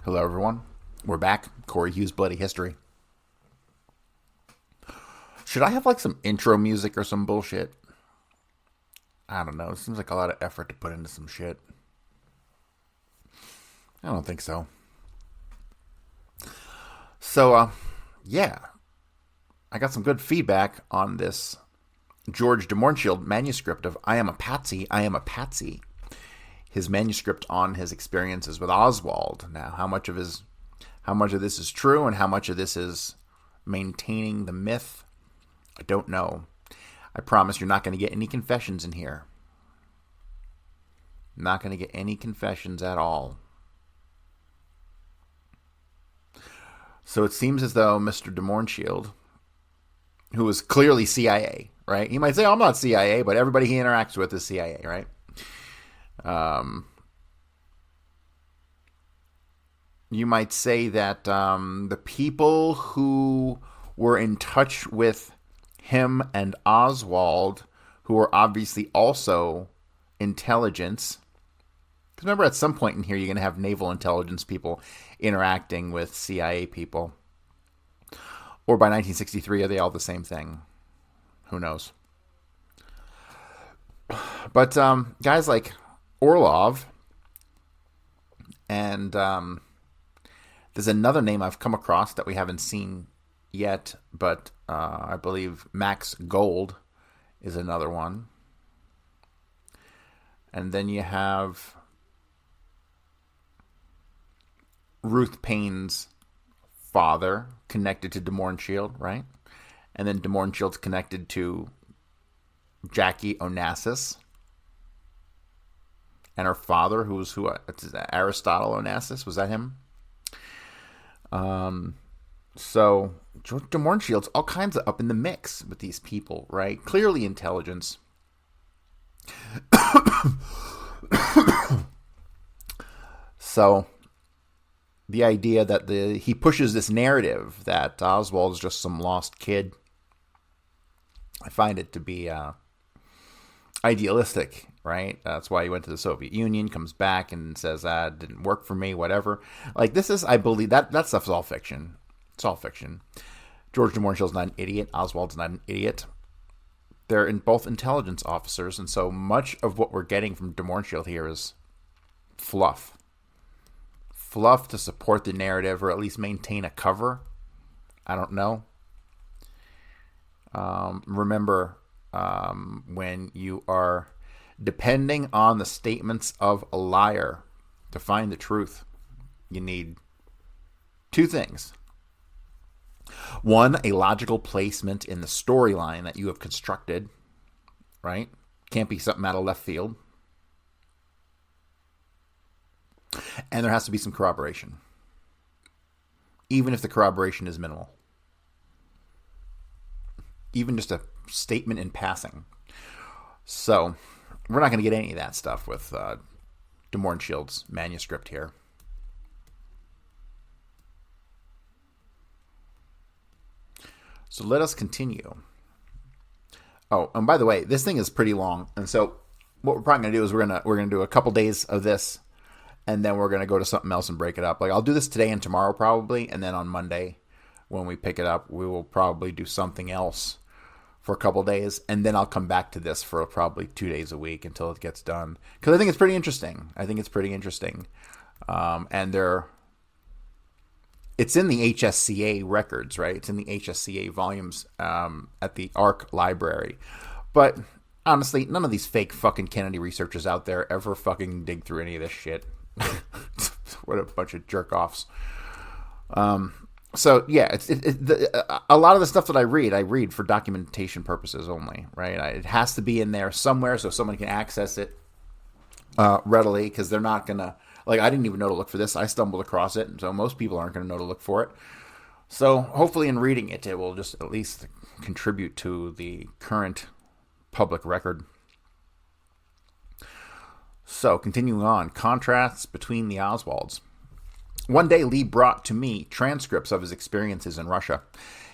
Hello, everyone. We're back. Corey Hughes' Bloody History. Should I have like some intro music or some bullshit? I don't know. It seems like a lot of effort to put into some shit. I don't think so. So, yeah. I got some good feedback on this George de Mohrenschildt manuscript of I Am a Patsy, I Am a Patsy. His manuscript on his experiences with Oswald. Now, how much of this is true and how much of this is maintaining the myth, I don't know. I promise you're not going to get any confessions in here. Not going to get any confessions at all. So it seems as though Mr. de Mohrenschildt, who is clearly CIA, right? He might say, oh, I'm not CIA, but everybody he interacts with is CIA, right? You might say that the people who were in touch with him and Oswald, who were obviously also intelligence, because remember at some point in here you're going to have naval intelligence people interacting with CIA people. Or by 1963, are they all the same thing? Who knows? But guys like Orlov, and there's another name I've come across that we haven't seen yet, but I believe Max Gold is another one. And then you have Ruth Paine's father connected to de Mohrenschildt, right? And then de Mohrenschildt's connected to Jackie Onassis. And her father, Aristotle Onassis, was that him? So George de Mohrenschildt's all kinds of up in the mix with these people, right? Clearly intelligence. So the idea that he pushes this narrative that Oswald is just some lost kid, I find it to be idealistic, right? That's why he went to the Soviet Union, comes back and says, it didn't work for me, whatever. Like, this is, I believe, that stuff's all fiction. It's all fiction. George de Mohrenschildt's not an idiot. Oswald's not an idiot. They're both intelligence officers, and so much of what we're getting from de Mohrenschildt here is fluff. Fluff to support the narrative, or at least maintain a cover. I don't know. Remember, when you are depending on the statements of a liar to find the truth, you need two things. One, a logical placement in the storyline that you have constructed, right? Can't be something out of left field. And there has to be some corroboration, even if the corroboration is minimal. Even just a statement in passing. So, we're not going to get any of that stuff with de Mohrenschildt's manuscript here. So let us continue. Oh, and by the way, this thing is pretty long, and so what we're probably going to do is we're gonna do a couple days of this, and then we're going to go to something else and break it up. Like, I'll do this today and tomorrow probably, and then on Monday when we pick it up, we will probably do something else for a couple days, and then I'll come back to this for probably 2 days a week until it gets done. Because I think it's pretty interesting. And it's in the HSCA records, right? It's in the HSCA volumes at the ARC library. But honestly, none of these fake fucking Kennedy researchers out there ever fucking dig through any of this shit. What a bunch of jerk-offs. So, yeah, a lot of the stuff that I read for documentation purposes only, right? It has to be in there somewhere so someone can access it readily, because they're not going to... Like, I didn't even know to look for this. I stumbled across it, and so most people aren't going to know to look for it. So, hopefully in reading it, it will just at least contribute to the current public record. So, continuing on, contrasts between the Oswalds. One day, Lee brought to me transcripts of his experiences in Russia.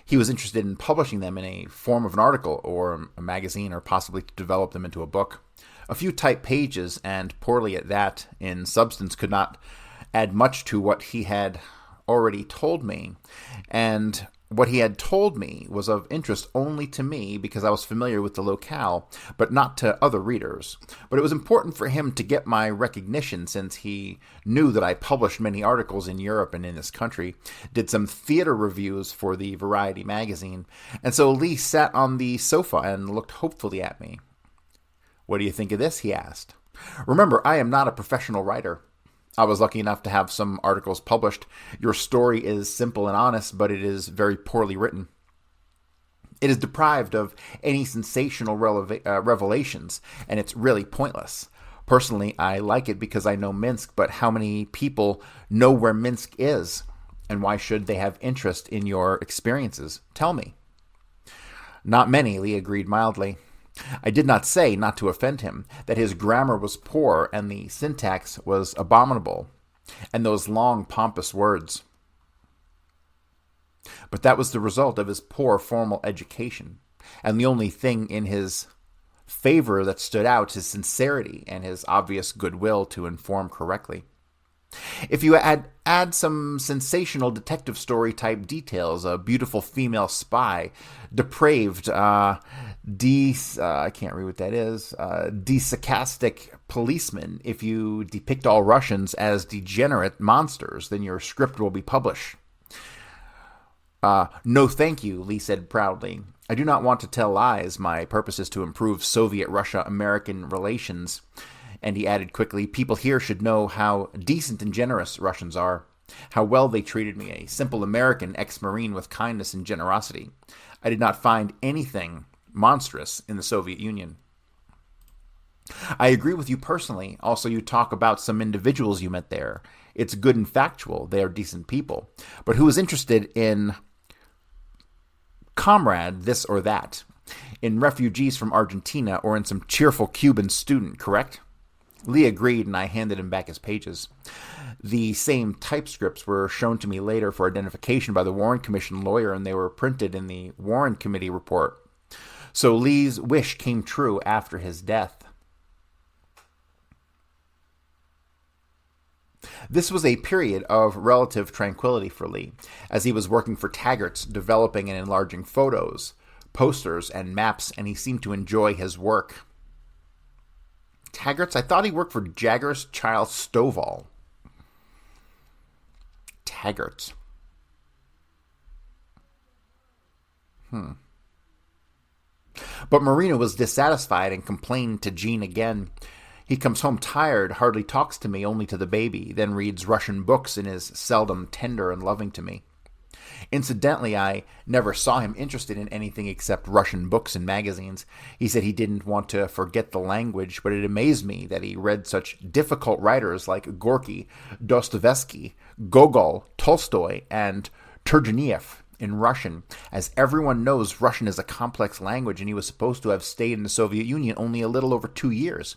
He was interested in publishing them in a form of an article or a magazine, or possibly to develop them into a book. A few typed pages, and poorly at that, in substance, could not add much to what he had already told me. And what he had told me was of interest only to me because I was familiar with the locale, but not to other readers. But it was important for him to get my recognition since he knew that I published many articles in Europe and in this country, did some theater reviews for the Variety magazine, and so Lee sat on the sofa and looked hopefully at me. "What do you think of this?" he asked. "Remember, I am not a professional writer. I was lucky enough to have some articles published. Your story is simple and honest, but it is very poorly written. It is deprived of any sensational revelations, and it's really pointless. Personally, I like it because I know Minsk, but how many people know where Minsk is? And why should they have interest in your experiences? Tell me." "Not many," Lee agreed mildly. I did not say, not to offend him, that his grammar was poor and the syntax was abominable, and those long, pompous words. But that was the result of his poor formal education, and the only thing in his favor that stood out is sincerity and his obvious goodwill to inform correctly. If you add some sensational detective story type details, a beautiful female spy, depraved, I can't read what that is, sarcastic policeman, if you depict all Russians as degenerate monsters, then your script will be published. No thank you, Lee said proudly. I do not want to tell lies. My purpose is to improve Soviet-Russia-American relations. And he added quickly, people here should know how decent and generous Russians are, how well they treated me, a simple American ex-Marine with kindness and generosity. I did not find anything monstrous in the Soviet Union. I agree with you personally. Also, you talk about some individuals you met there. It's good and factual. They are decent people. But who is interested in comrade this or that, in refugees from Argentina or in some cheerful Cuban student, correct? Lee agreed, and I handed him back his pages. The same typescripts were shown to me later for identification by the Warren Commission lawyer, and they were printed in the Warren Committee report. So Lee's wish came true after his death. This was a period of relative tranquility for Lee, as he was working for Taggart's, developing and enlarging photos, posters, and maps, and he seemed to enjoy his work. Taggart's? I thought he worked for Jaggers Child Stovall. Taggart's. But Marina was dissatisfied and complained to Jean again. He comes home tired, hardly talks to me, only to the baby, then reads Russian books and is seldom tender and loving to me. Incidentally, I never saw him interested in anything except Russian books and magazines. He said he didn't want to forget the language, but it amazed me that he read such difficult writers like Gorky, Dostoevsky, Gogol, Tolstoy, and Turgenev in Russian, as everyone knows Russian is a complex language, and he was supposed to have stayed in the Soviet Union only a little over 2 years.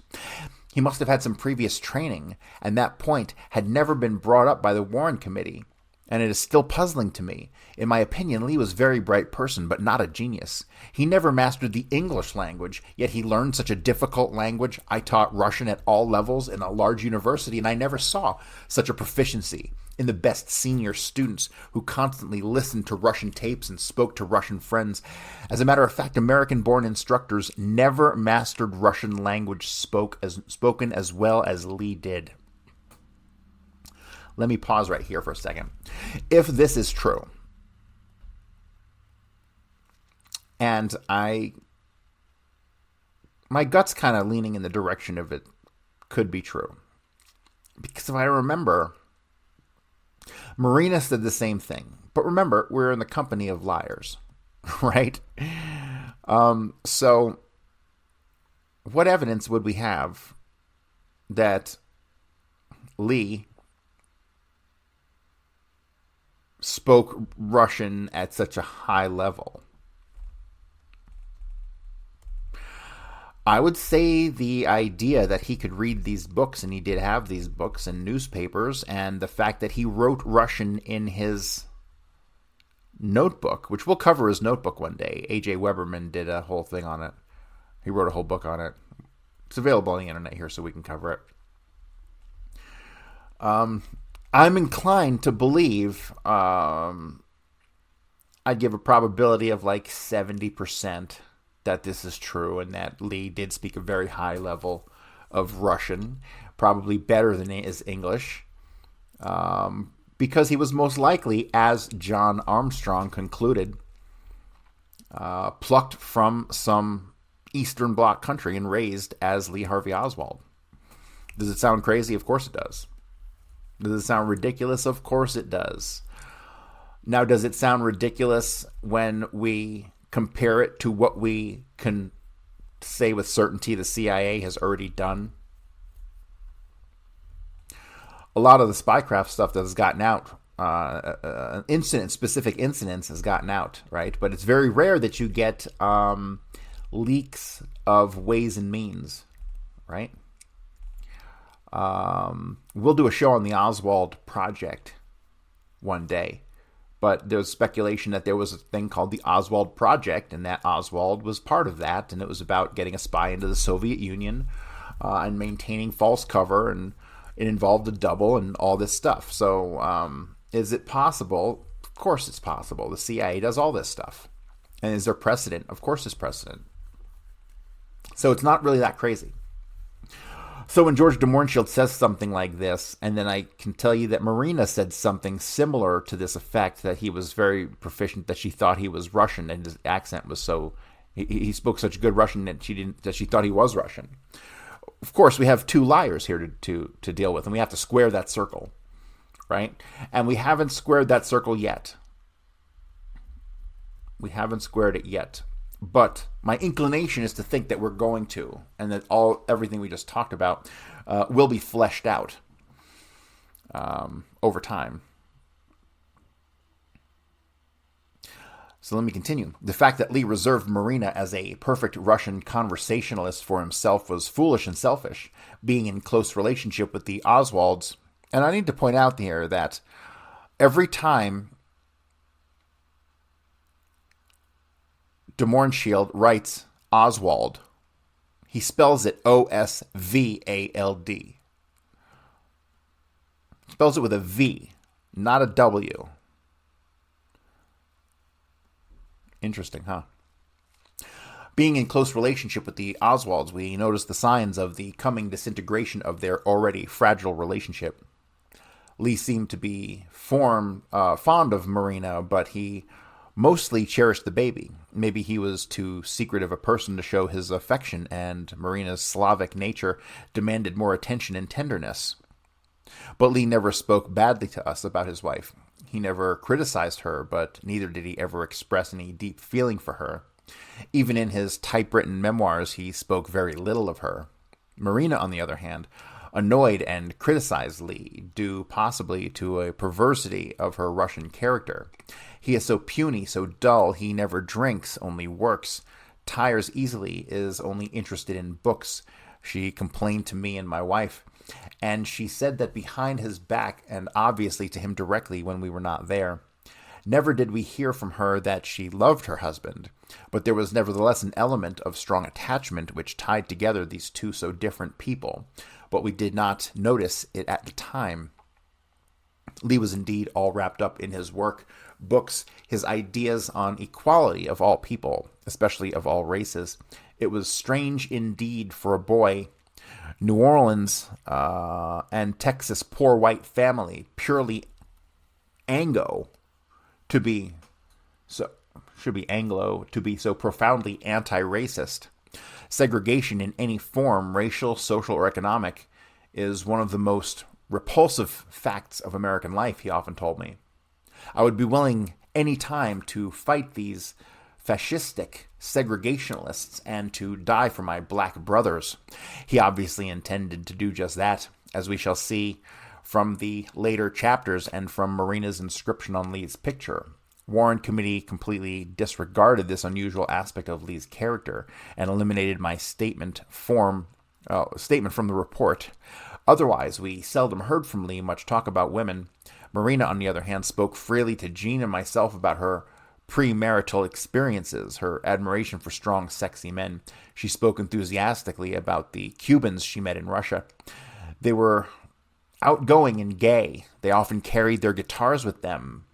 He must have had some previous training, and that point had never been brought up by the Warren Committee. And it is still puzzling to me. In my opinion, Lee was a very bright person, but not a genius. He never mastered the English language, yet he learned such a difficult language. I taught Russian at all levels in a large university, and I never saw such a proficiency in the best senior students who constantly listened to Russian tapes and spoke to Russian friends. As a matter of fact, American-born instructors never mastered Russian language spoken as well as Lee did. Let me pause right here for a second. If this is true, and my gut's kind of leaning in the direction of it could be true. Because if I remember, Marina said the same thing. But remember, we're in the company of liars, right? So what evidence would we have that Lee spoke Russian at such a high level? I would say the idea that he could read these books, and he did have these books and newspapers, and the fact that he wrote Russian in his notebook, which we'll cover his notebook one day. A.J. Weberman did a whole thing on it. He wrote a whole book on it. It's available on the internet here, so we can cover it. I'm inclined to believe I'd give a probability of like 70% that this is true and that Lee did speak a very high level of Russian, probably better than his English, because he was most likely, as John Armstrong concluded, plucked from some Eastern Bloc country and raised as Lee Harvey Oswald. Does it sound crazy? Of course it does. Does it sound ridiculous? Of course it does. Now, does it sound ridiculous when we compare it to what we can say with certainty the CIA has already done? A lot of the spycraft stuff that has gotten out, specific incidents has gotten out, right? But it's very rare that you get leaks of ways and means, right? We'll do a show on the Oswald project one day. But there's speculation that there was a thing called the Oswald Project, and that Oswald was part of that, and it was about getting a spy into the Soviet Union and maintaining false cover, and it involved a double and all this stuff. So is it possible? Of course it's possible. The CIA does all this stuff. And is there precedent? Of course there's precedent. So it's not really that crazy. So when George de Mohrenschildt says something like this, and then I can tell you that Marina said something similar to this effect, that he was very proficient, that she thought he was Russian, and his accent was so, he spoke such good Russian that she thought he was Russian. Of course, we have two liars here to deal with, and we have to square that circle, right? And we haven't squared that circle yet. We haven't squared it yet. But my inclination is to think that we're going to, and that everything we just talked about will be fleshed out over time. So let me continue. The fact that Lee reserved Marina as a perfect Russian conversationalist for himself was foolish and selfish, being in close relationship with the Oswalds. And I need to point out here that every time de Mohrenschildt writes Oswald, he spells it Osvald. Spells it with a V, not a W. Interesting, huh? Being in close relationship with the Oswalds, we notice the signs of the coming disintegration of their already fragile relationship. Lee seemed to be fond of Marina, but he mostly cherished the baby. Maybe he was too secretive a person to show his affection, and Marina's Slavic nature demanded more attention and tenderness. But Lee never spoke badly to us about his wife. He never criticized her, but neither did he ever express any deep feeling for her. Even in his typewritten memoirs, he spoke very little of her. Marina, on the other hand, annoyed and criticized Lee, due possibly to a perversity of her Russian character. He is so puny, so dull, he never drinks, only works, tires easily, is only interested in books, she complained to me and my wife. And she said that behind his back, and obviously to him directly when we were not there. Never did we hear from her that she loved her husband, but there was nevertheless an element of strong attachment which tied together these two so different people, but we did not notice it at the time. Lee was indeed all wrapped up in his work, books, his ideas on equality of all people, especially of all races. It was strange indeed for a boy. New Orleans and Texas poor white family, purely Anglo, to be so profoundly anti-racist. Segregation in any form, racial, social, or economic, is one of the most repulsive facts of American life, he often told me. I would be willing any time to fight these fascistic segregationalists and to die for my black brothers. He obviously intended to do just that, as we shall see from the later chapters and from Marina's inscription on Lee's picture. Warren Committee completely disregarded this unusual aspect of Lee's character and eliminated my statement from the report. Otherwise, we seldom heard from Lee much talk about women. Marina, on the other hand, spoke freely to Jean and myself about her premarital experiences, her admiration for strong, sexy men. She spoke enthusiastically about the Cubans she met in Russia. They were outgoing and gay. They often carried their guitars with them,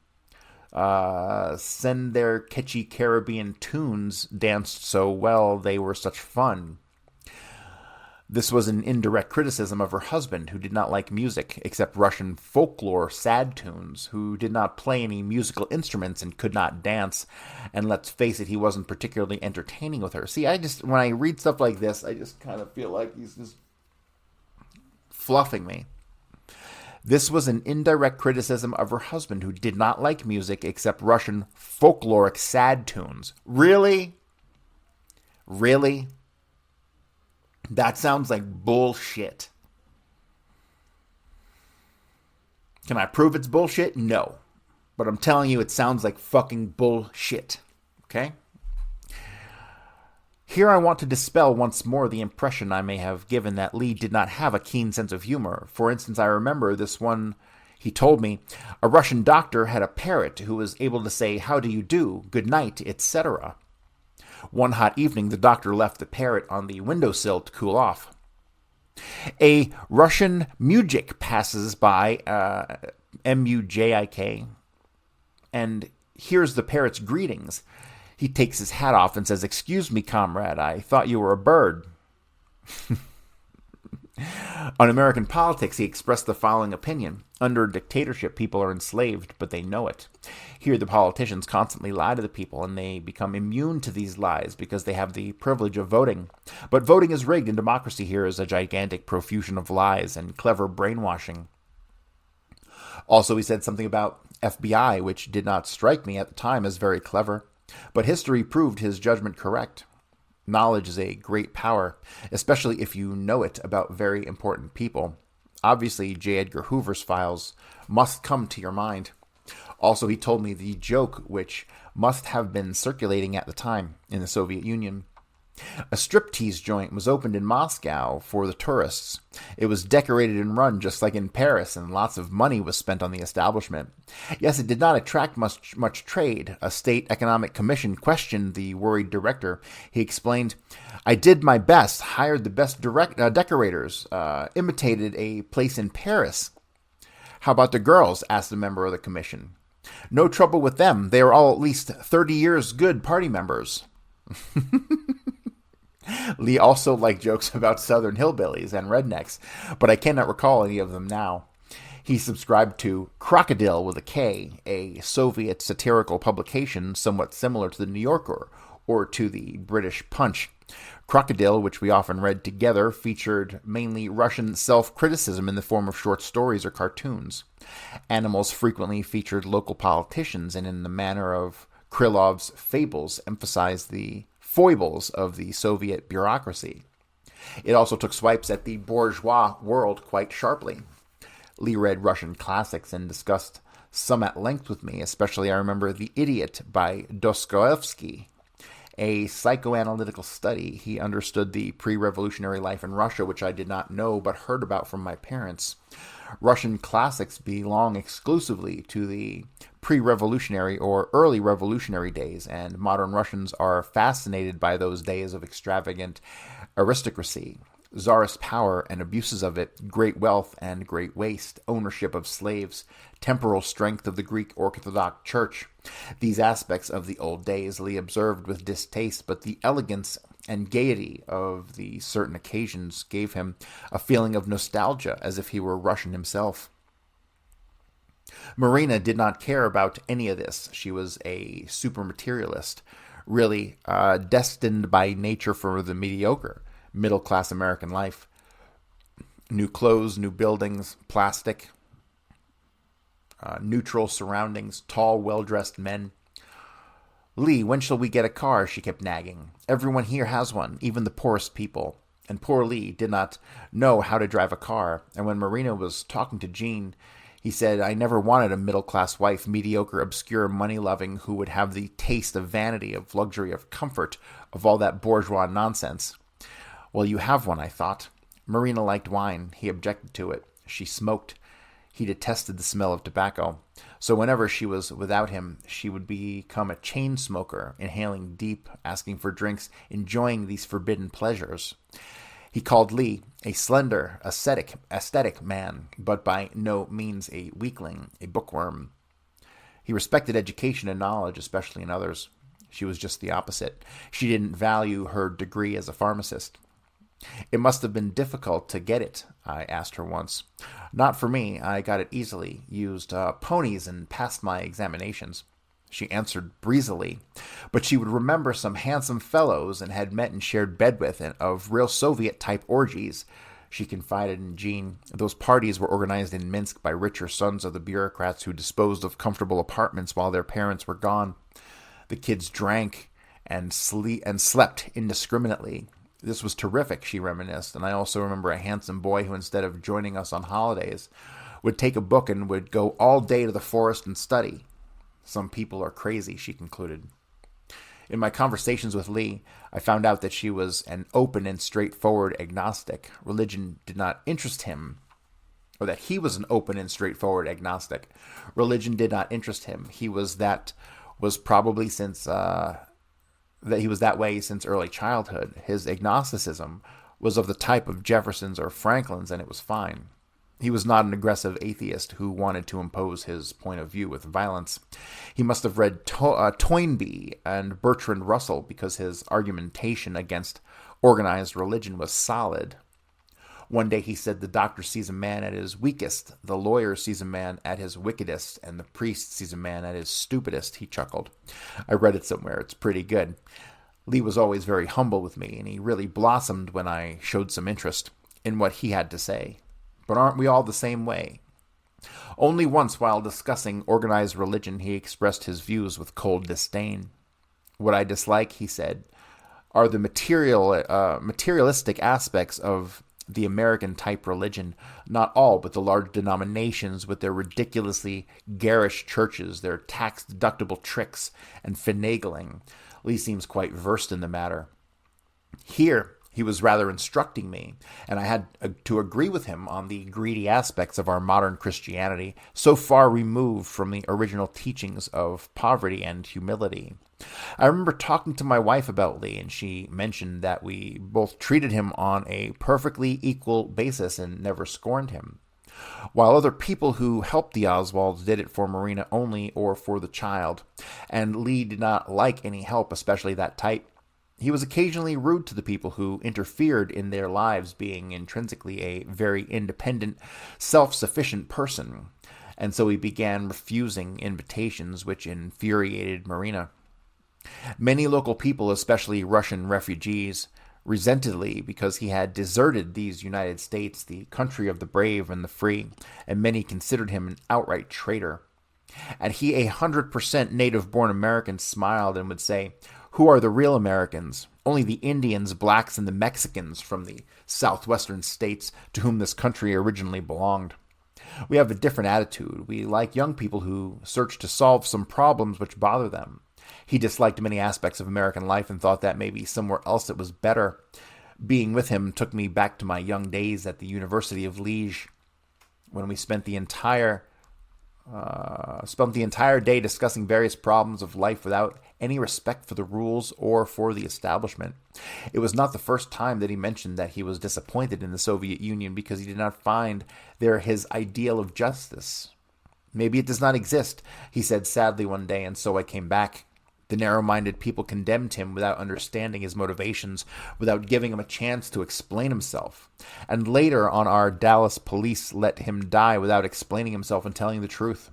send their catchy Caribbean tunes, danced so well they were such fun. This was an indirect criticism of her husband, who did not like music except Russian folklore sad tunes, who did not play any musical instruments and could not dance. And let's face it, he wasn't particularly entertaining with her. See, when I read stuff like this, I just kind of feel like he's just fluffing me. This was an indirect criticism of her husband, who did not like music except Russian folkloric sad tunes. Really? Really? That sounds like bullshit. Can I prove it's bullshit? No. But I'm telling you, it sounds like fucking bullshit. Okay? Here I want to dispel once more the impression I may have given that Lee did not have a keen sense of humor. For instance, I remember this one. He told me a Russian doctor had a parrot who was able to say, "How do you do? Good night," etc. One hot evening, the doctor left the parrot on the windowsill to cool off. A Russian mujik passes by, M-U-J-I-K, and hears the parrot's greetings. He takes his hat off and says, "Excuse me, comrade, I thought you were a bird." On American politics, he expressed the following opinion. Under dictatorship, people are enslaved, but they know it. Here, the politicians constantly lie to the people, and they become immune to these lies because they have the privilege of voting. But voting is rigged, and democracy here is a gigantic profusion of lies and clever brainwashing. Also, he said something about FBI, which did not strike me at the time as very clever. But history proved his judgment correct. Knowledge is a great power, especially if you know it about very important people. Obviously, J. Edgar Hoover's files must come to your mind. Also, he told me the joke which must have been circulating at the time in the Soviet Union. A striptease joint was opened in Moscow for the tourists. It was decorated and run just like in Paris, and lots of money was spent on the establishment. Yes, it did not attract much trade. A state economic commission questioned the worried director. He explained, "I did my best, hired the best decorators, imitated a place in Paris." "How about the girls?" asked a member of the commission. "No trouble with them. They are all at least 30 years good party members." Lee also liked jokes about southern hillbillies and rednecks, but I cannot recall any of them now. He subscribed to Crocodile with a K, a Soviet satirical publication somewhat similar to the New Yorker or to the British Punch. Crocodile, which we often read together, featured mainly Russian self-criticism in the form of short stories or cartoons. Animals frequently featured local politicians, and in the manner of Krylov's fables, emphasized the foibles of the Soviet bureaucracy. It also took swipes at the bourgeois world quite sharply. Lee read Russian classics and discussed some at length with me, especially I remember The Idiot by Dostoevsky, a psychoanalytical study. He understood the pre-revolutionary life in Russia, which I did not know but heard about from my parents. Russian classics belong exclusively to the pre-revolutionary or early revolutionary days, and modern Russians are fascinated by those days of extravagant aristocracy, czarist power and abuses of it, great wealth and great waste, ownership of slaves, temporal strength of the Greek Orthodox Church. These aspects of the old days Lee observed with distaste, but the elegance and gaiety of the certain occasions gave him a feeling of nostalgia, as if he were Russian himself. Marina did not care about any of this. She was a super materialist, really destined by nature for the mediocre, middle-class American life. New clothes, new buildings, plastic, neutral surroundings, tall, well-dressed men. "Lee, when shall we get a car?" she kept nagging. "Everyone here has one, even the poorest people." And poor Lee did not know how to drive a car. And when Marina was talking to Jean, he said, "I never wanted a middle-class wife, mediocre, obscure, money-loving, who would have the taste of vanity, of luxury, of comfort, of all that bourgeois nonsense." Well, you have one, I thought. Marina liked wine. He objected to it. She smoked. He detested the smell of tobacco. So whenever she was without him, she would become a chain smoker, inhaling deep, asking for drinks, enjoying these forbidden pleasures. He called Lee a slender, aesthetic man, but by no means a weakling, a bookworm. He respected education and knowledge, especially in others. She was just the opposite. She didn't value her degree as a pharmacist. It must have been difficult to get it, I asked her once. Not for me. I got it easily. Used ponies and passed my examinations. She answered breezily, but she would remember some handsome fellows and had met and shared bed with, and of real Soviet-type orgies. She confided in Jean. Those parties were organized in Minsk by richer sons of the bureaucrats who disposed of comfortable apartments while their parents were gone. The kids drank and slept indiscriminately. This was terrific, she reminisced, and I also remember a handsome boy who, instead of joining us on holidays, would take a book and would go all day to the forest and study. Some people are crazy, she concluded. In my conversations with Lee, I found out that she was an open and straightforward agnostic. Religion did not interest him, or that he was an open and straightforward agnostic. Religion did not interest him. He was that way since early childhood. His agnosticism was of the type of Jefferson's or Franklin's, and it was fine. He was not an aggressive atheist who wanted to impose his point of view with violence. He must have read Toynbee and Bertrand Russell because his argumentation against organized religion was solid. One day he said the doctor sees a man at his weakest, the lawyer sees a man at his wickedest, and the priest sees a man at his stupidest, he chuckled. I read it somewhere. It's pretty good. Lee was always very humble with me, and he really blossomed when I showed some interest in what he had to say. But aren't we all the same way? Only once while discussing organized religion, he expressed his views with cold disdain. What I dislike, he said, are the materialistic aspects of the American-type religion, not all, but the large denominations with their ridiculously garish churches, their tax-deductible tricks and finagling. Lee seems quite versed in the matter. Here, he was rather instructing me, and I had to agree with him on the greedy aspects of our modern Christianity, so far removed from the original teachings of poverty and humility. I remember talking to my wife about Lee, and she mentioned that we both treated him on a perfectly equal basis and never scorned him. While other people who helped the Oswalds did it for Marina only or for the child, and Lee did not like any help, especially that type. He was occasionally rude to the people who interfered in their lives, being intrinsically a very independent, self-sufficient person, and so he began refusing invitations, which infuriated Marina. Many local people, especially Russian refugees, resented Lee because he had deserted these United States, the country of the brave and the free, and many considered him an outright traitor. And he, 100% native-born American, smiled and would say, "Who are the real Americans? Only the Indians, blacks, and the Mexicans from the southwestern states to whom this country originally belonged. We have a different attitude. We like young people who search to solve some problems which bother them." He disliked many aspects of American life and thought that maybe somewhere else it was better. Being with him took me back to my young days at the University of Liège, when we spent the entire day discussing various problems of life without any respect for the rules or for the establishment. It was not the first time that he mentioned that he was disappointed in the Soviet Union because he did not find there his ideal of justice. "Maybe it does not exist," he said sadly one day, "and so I came back." The narrow-minded people condemned him without understanding his motivations, without giving him a chance to explain himself. And later on, our Dallas police let him die without explaining himself and telling the truth.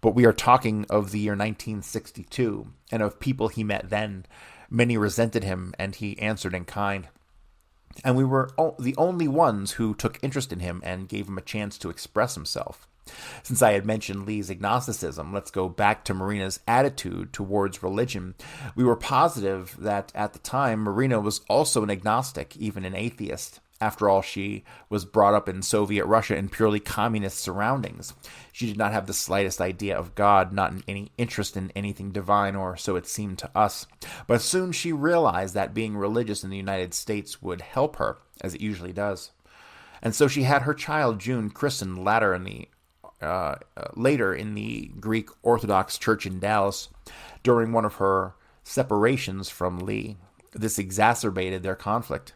But we are talking of the year 1962, and of people he met then. Many resented him, and he answered in kind. And we were the only ones who took interest in him and gave him a chance to express himself. Since I had mentioned Lee's agnosticism, let's go back to Marina's attitude towards religion. We were positive that at the time Marina was also an agnostic, even an atheist. After all, she was brought up in Soviet Russia in purely communist surroundings. She did not have the slightest idea of God, not in any interest in anything divine, or so it seemed to us. But soon she realized that being religious in the United States would help her, as it usually does. And so she had her child June christened later in the Greek Orthodox Church in Dallas during one of her separations from Lee. This exacerbated their conflict.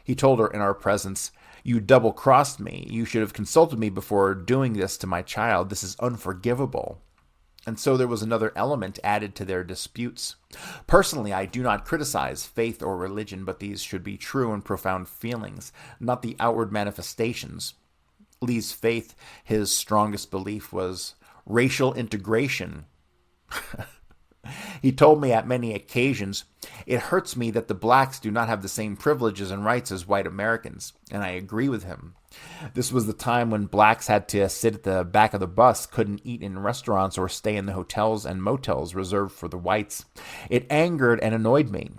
He told her in our presence, "You double-crossed me. You should have consulted me before doing this to my child. This is unforgivable." And so there was another element added to their disputes. Personally, I do not criticize faith or religion, but these should be true and profound feelings, not the outward manifestations. Lee's faith, his strongest belief, was racial integration. He told me at many occasions, "It hurts me that the blacks do not have the same privileges and rights as white Americans," and I agree with him. This was the time when blacks had to sit at the back of the bus, couldn't eat in restaurants or stay in the hotels and motels reserved for the whites. It angered and annoyed me.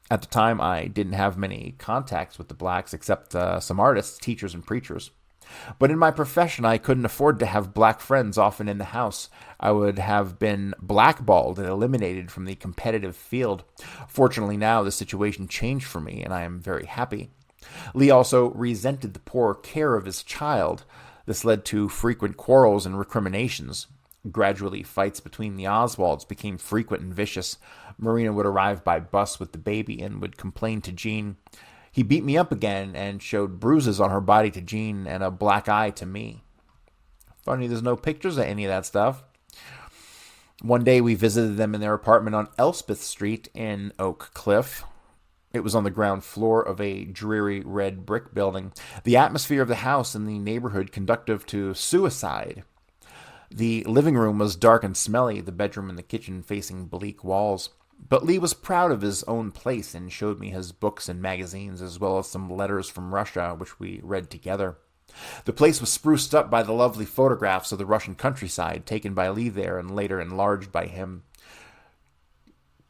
At the time, I didn't have many contacts with the blacks except some artists, teachers, and preachers. But in my profession, I couldn't afford to have black friends often in the house. I would have been blackballed and eliminated from the competitive field. Fortunately now, the situation changed for me, and I am very happy. Lee also resented the poor care of his child. This led to frequent quarrels and recriminations. Gradually, fights between the Oswalds became frequent and vicious. Marina would arrive by bus with the baby and would complain to Jean. He beat me up again and showed bruises on her body to Jean and a black eye to me. Funny, there's no pictures of any of that stuff. One day we visited them in their apartment on Elspeth Street in Oak Cliff. It was on the ground floor of a dreary red brick building. The atmosphere of the house and the neighborhood conducive to suicide. The living room was dark and smelly, the bedroom and the kitchen facing bleak walls. But Lee was proud of his own place and showed me his books and magazines, as well as some letters from Russia, which we read together. The place was spruced up by the lovely photographs of the Russian countryside, taken by Lee there and later enlarged by him.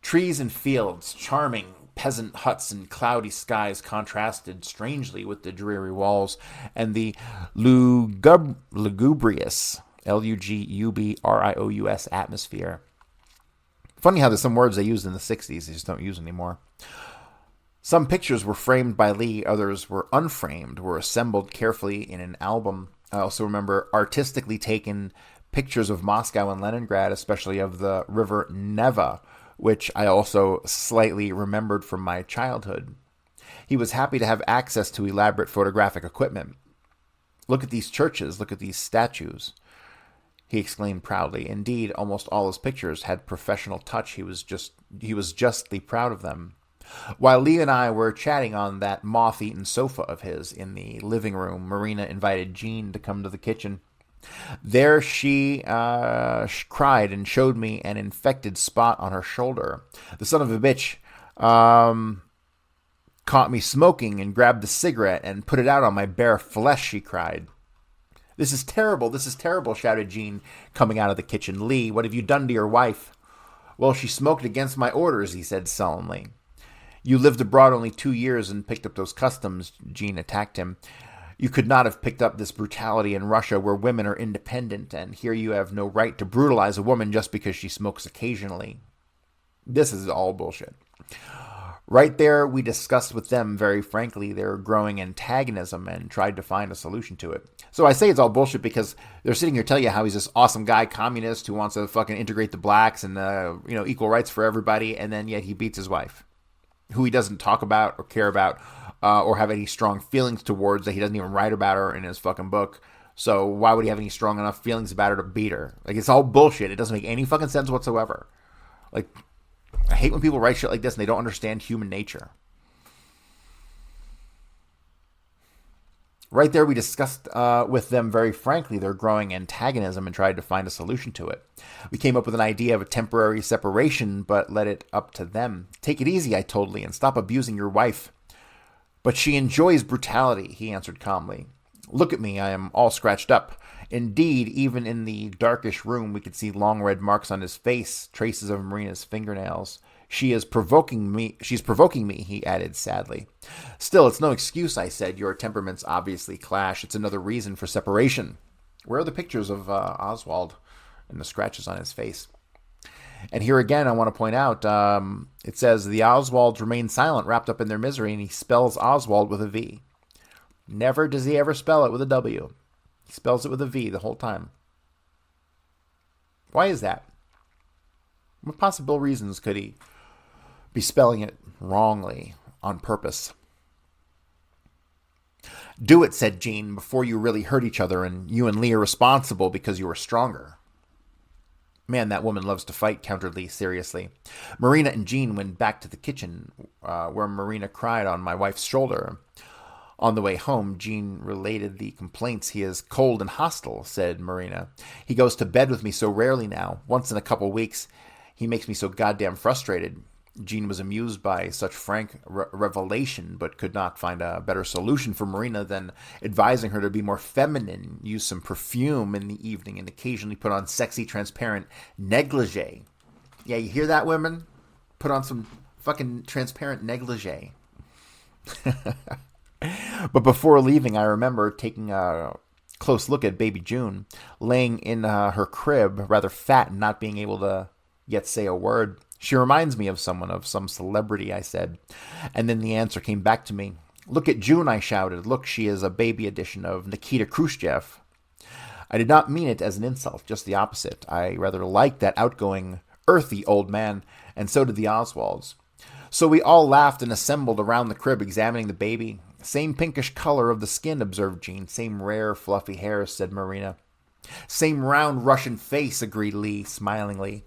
Trees and fields, charming peasant huts and cloudy skies contrasted strangely with the dreary walls and the lugubrious, lugubrious atmosphere. Funny how there's some words they used in the 60s they just don't use anymore. Some pictures were framed by Lee, others were unframed, were assembled carefully in an album. I also remember artistically taken pictures of Moscow and Leningrad, especially of the river Neva, which I also slightly remembered from my childhood. He was happy to have access to elaborate photographic equipment. "Look at these churches, look at these statues," he exclaimed proudly. Indeed, almost all his pictures had professional touch. He was justly proud of them. While Lee and I were chatting on that moth-eaten sofa of his in the living room, Marina invited Jean to come to the kitchen. There she cried and showed me an infected spot on her shoulder. "The son of a bitch caught me smoking and grabbed the cigarette and put it out on my bare flesh," she cried. This is terrible, shouted Jean, coming out of the kitchen. "Lee, what have you done to your wife?" "Well, she smoked against my orders," he said sullenly. "You lived abroad only 2 years and picked up those customs," Jean attacked him. "You could not have picked up this brutality in Russia where women are independent, and here you have no right to brutalize a woman just because she smokes occasionally." This is all bullshit. Right there, we discussed with them very frankly their growing antagonism and tried to find a solution to it. So I say it's all bullshit because they're sitting here telling you how he's this awesome guy, communist, who wants to fucking integrate the blacks and, equal rights for everybody, and then yet he beats his wife, who he doesn't talk about or care about or have any strong feelings towards, that he doesn't even write about her in his fucking book. So why would he have any strong enough feelings about her to beat her? Like, it's all bullshit. It doesn't make any fucking sense whatsoever. Like, I hate when people write shit like this and they don't understand human nature. Right there, we discussed with them very frankly their growing antagonism and tried to find a solution to it. We came up with an idea of a temporary separation, but let it up to them. "Take it easy," I told Lee, "and stop abusing your wife." "But she enjoys brutality," he answered calmly. "Look at me, I am all scratched up." Indeed, even in the darkish room, we could see long red marks on his face, traces of Marina's fingernails. She's provoking me, he added sadly. "Still, it's no excuse," I said. "Your temperaments obviously clash. It's another reason for separation." Where are the pictures of Oswald and the scratches on his face? And here again, I want to point out, it says, "The Oswalds remain silent, wrapped up in their misery," and he spells Oswald with a V. Never does he ever spell it with a W. He spells it with a V the whole time. Why is that? What possible reasons could he be spelling it wrongly on purpose? Do it, said Jean, before you really hurt each other, and you and Lee are responsible because you were stronger. Man, that woman loves to fight, countered Lee seriously. Marina and Jean went back to the kitchen, where Marina cried on my wife's shoulder. On the way home, Jean related the complaints. He is cold and hostile, said Marina. He goes to bed with me so rarely now. Once in a couple weeks, he makes me so goddamn frustrated. Jean was amused by such frank revelation, but could not find a better solution for Marina than advising her to be more feminine, use some perfume in the evening, and occasionally put on sexy, transparent negligee. Yeah, you hear that, women? Put on some fucking transparent negligee. But before leaving, I remember taking a close look at baby June, laying in her crib, rather fat and not being able to yet say a word. She reminds me of someone, of some celebrity, I said. And then the answer came back to me. Look at June, I shouted. Look, she is a baby edition of Nikita Khrushchev. I did not mean it as an insult, just the opposite. I rather liked that outgoing, earthy old man, and so did the Oswalds. So we all laughed and assembled around the crib, examining the baby. Same pinkish color of the skin, observed Jean. Same rare, fluffy hair, said Marina. Same round Russian face, agreed Lee, smilingly.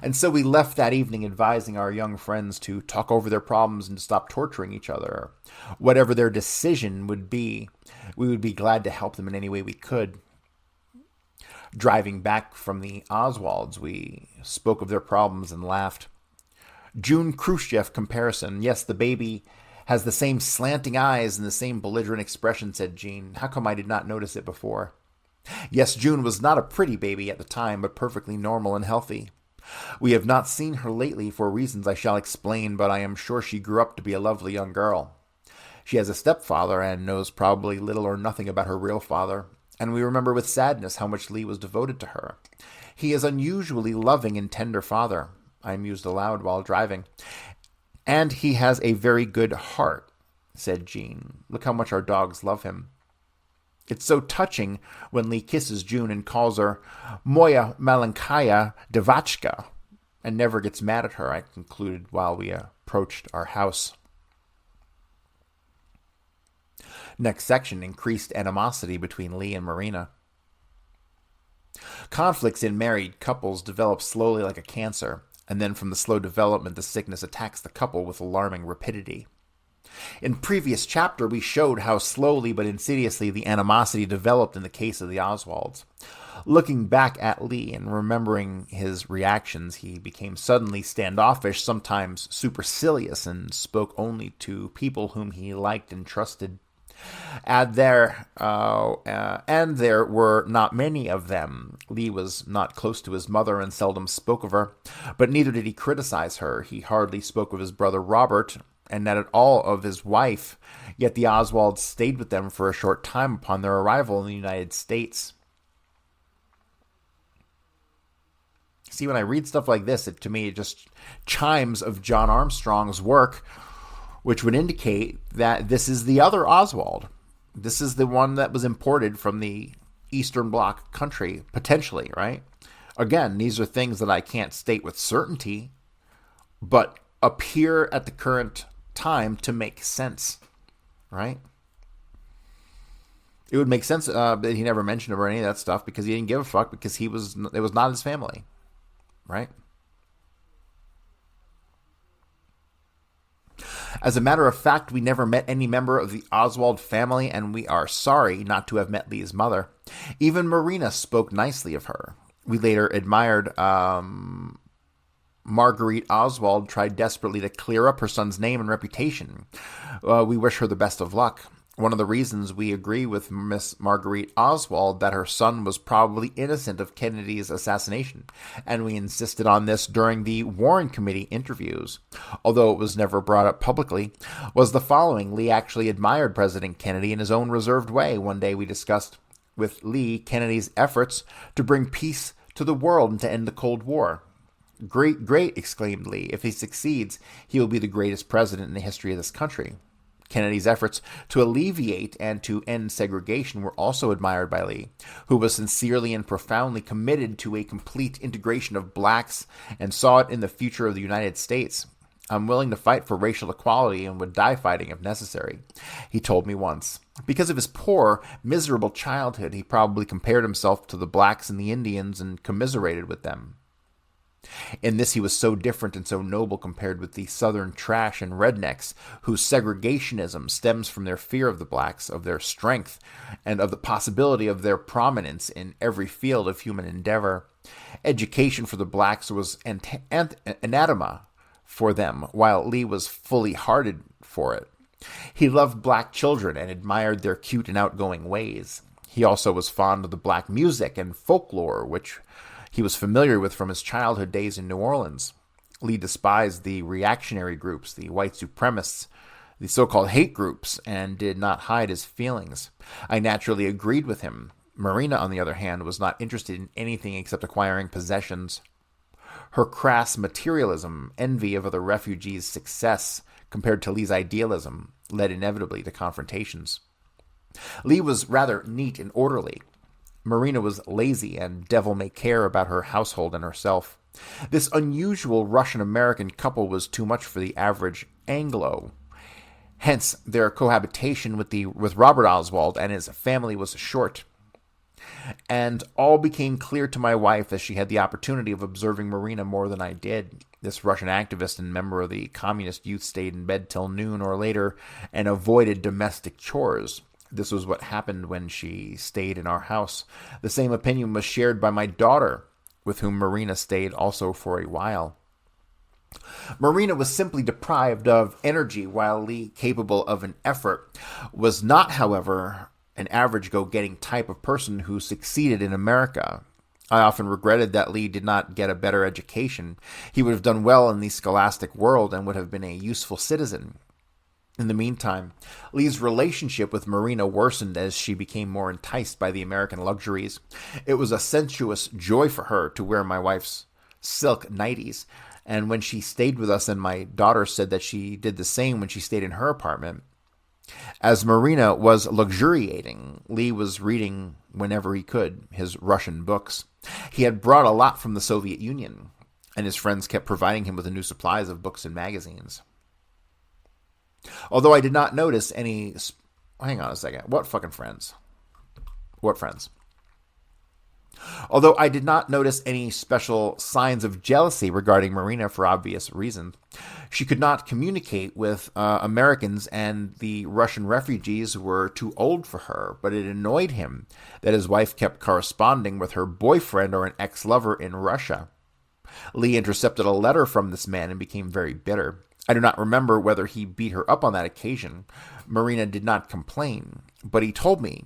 And so we left that evening advising our young friends to talk over their problems and to stop torturing each other. Whatever their decision would be, we would be glad to help them in any way we could. Driving back from the Oswalds, we spoke of their problems and laughed. June Khrushchev comparison. Yes, the baby has the same slanting eyes and the same belligerent expression, said Jean. How come I did not notice it before? Yes, June was not a pretty baby at the time, but perfectly normal and healthy. We have not seen her lately for reasons I shall explain, but I am sure she grew up to be a lovely young girl. She has a stepfather and knows probably little or nothing about her real father, and we remember with sadness how much Lee was devoted to her. He is unusually loving and tender father. I mused aloud while driving. And he has a very good heart, said Jean. Look how much our dogs love him. It's so touching when Lee kisses June and calls her Moya Malenkaya Devachka and never gets mad at her, I concluded while we approached our house. Next section, increased animosity between Lee and Marina. Conflicts in married couples develop slowly like a cancer, and then from the slow development, the sickness attacks the couple with alarming rapidity. In previous chapter, we showed how slowly but insidiously the animosity developed in the case of the Oswalds. Looking back at Lee and remembering his reactions, he became suddenly standoffish, sometimes supercilious, and spoke only to people whom he liked and trusted. And there were not many of them. Lee was not close to his mother and seldom spoke of her, but neither did he criticize her. He hardly spoke of his brother Robert, and not at all of his wife, yet the Oswalds stayed with them for a short time upon their arrival in the United States. See, when I read stuff like this, to me it just chimes of John Armstrong's work, which would indicate that this is the other Oswald. This is the one that was imported from the Eastern Bloc country, potentially, right? Again, these are things that I can't state with certainty, but appear at the current time to make sense, right? It would make sense that he never mentioned him or any of that stuff because he didn't give a fuck because it was not his family, right? As a matter of fact, we never met any member of the Oswald family, and we are sorry not to have met Lee's mother. Even Marina spoke nicely of her. We later admired Marguerite Oswald tried desperately to clear up her son's name and reputation. We wish her the best of luck. One of the reasons we agree with Miss Marguerite Oswald that her son was probably innocent of Kennedy's assassination, and we insisted on this during the Warren Committee interviews, although it was never brought up publicly, was the following. Lee actually admired President Kennedy in his own reserved way. One day we discussed with Lee Kennedy's efforts to bring peace to the world and to end the Cold War. Great, great, exclaimed Lee. If he succeeds, he will be the greatest president in the history of this country. Kennedy's efforts to alleviate and to end segregation were also admired by Lee, who was sincerely and profoundly committed to a complete integration of blacks and saw it in the future of the United States. I'm willing to fight for racial equality and would die fighting if necessary, he told me once. Because of his poor, miserable childhood, he probably compared himself to the blacks and the Indians and commiserated with them. In this, he was so different and so noble compared with the southern trash and rednecks, whose segregationism stems from their fear of the blacks, of their strength, and of the possibility of their prominence in every field of human endeavor. Education for the blacks was anathema for them, while Lee was fully hearted for it. He loved black children and admired their cute and outgoing ways. He also was fond of the black music and folklore, which he was familiar with from his childhood days in New Orleans. Lee despised the reactionary groups, the white supremacists, the so-called hate groups, and did not hide his feelings. I naturally agreed with him. Marina, on the other hand, was not interested in anything except acquiring possessions. Her crass materialism, envy of other refugees' success compared to Lee's idealism, led inevitably to confrontations. Lee was rather neat and orderly. Marina was lazy and devil-may-care about her household and herself. This unusual Russian-American couple was too much for the average Anglo. Hence, their cohabitation with Robert Oswald and his family was short. And all became clear to my wife as she had the opportunity of observing Marina more than I did. This Russian activist and member of the communist youth stayed in bed till noon or later and avoided domestic chores. This was what happened when she stayed in our house. The same opinion was shared by my daughter, with whom Marina stayed also for a while. Marina was simply deprived of energy, while Lee, capable of an effort, was not, however, an average go-getting type of person who succeeded in America. I often regretted that Lee did not get a better education. He would have done well in the scholastic world and would have been a useful citizen. In the meantime, Lee's relationship with Marina worsened as she became more enticed by the American luxuries. It was a sensuous joy for her to wear my wife's silk nighties, and when she stayed with us, and my daughter said that she did the same when she stayed in her apartment. As Marina was luxuriating, Lee was reading, whenever he could, his Russian books. He had brought a lot from the Soviet Union, and his friends kept providing him with new supplies of books and magazines. Although I did not notice any... Hang on a second. What fucking friends? What friends? Although I did not notice any special signs of jealousy regarding Marina for obvious reasons, she could not communicate with Americans, and the Russian refugees were too old for her, but it annoyed him that his wife kept corresponding with her boyfriend or an ex-lover in Russia. Lee intercepted a letter from this man and became very bitter. I do not remember whether he beat her up on that occasion. Marina did not complain, but he told me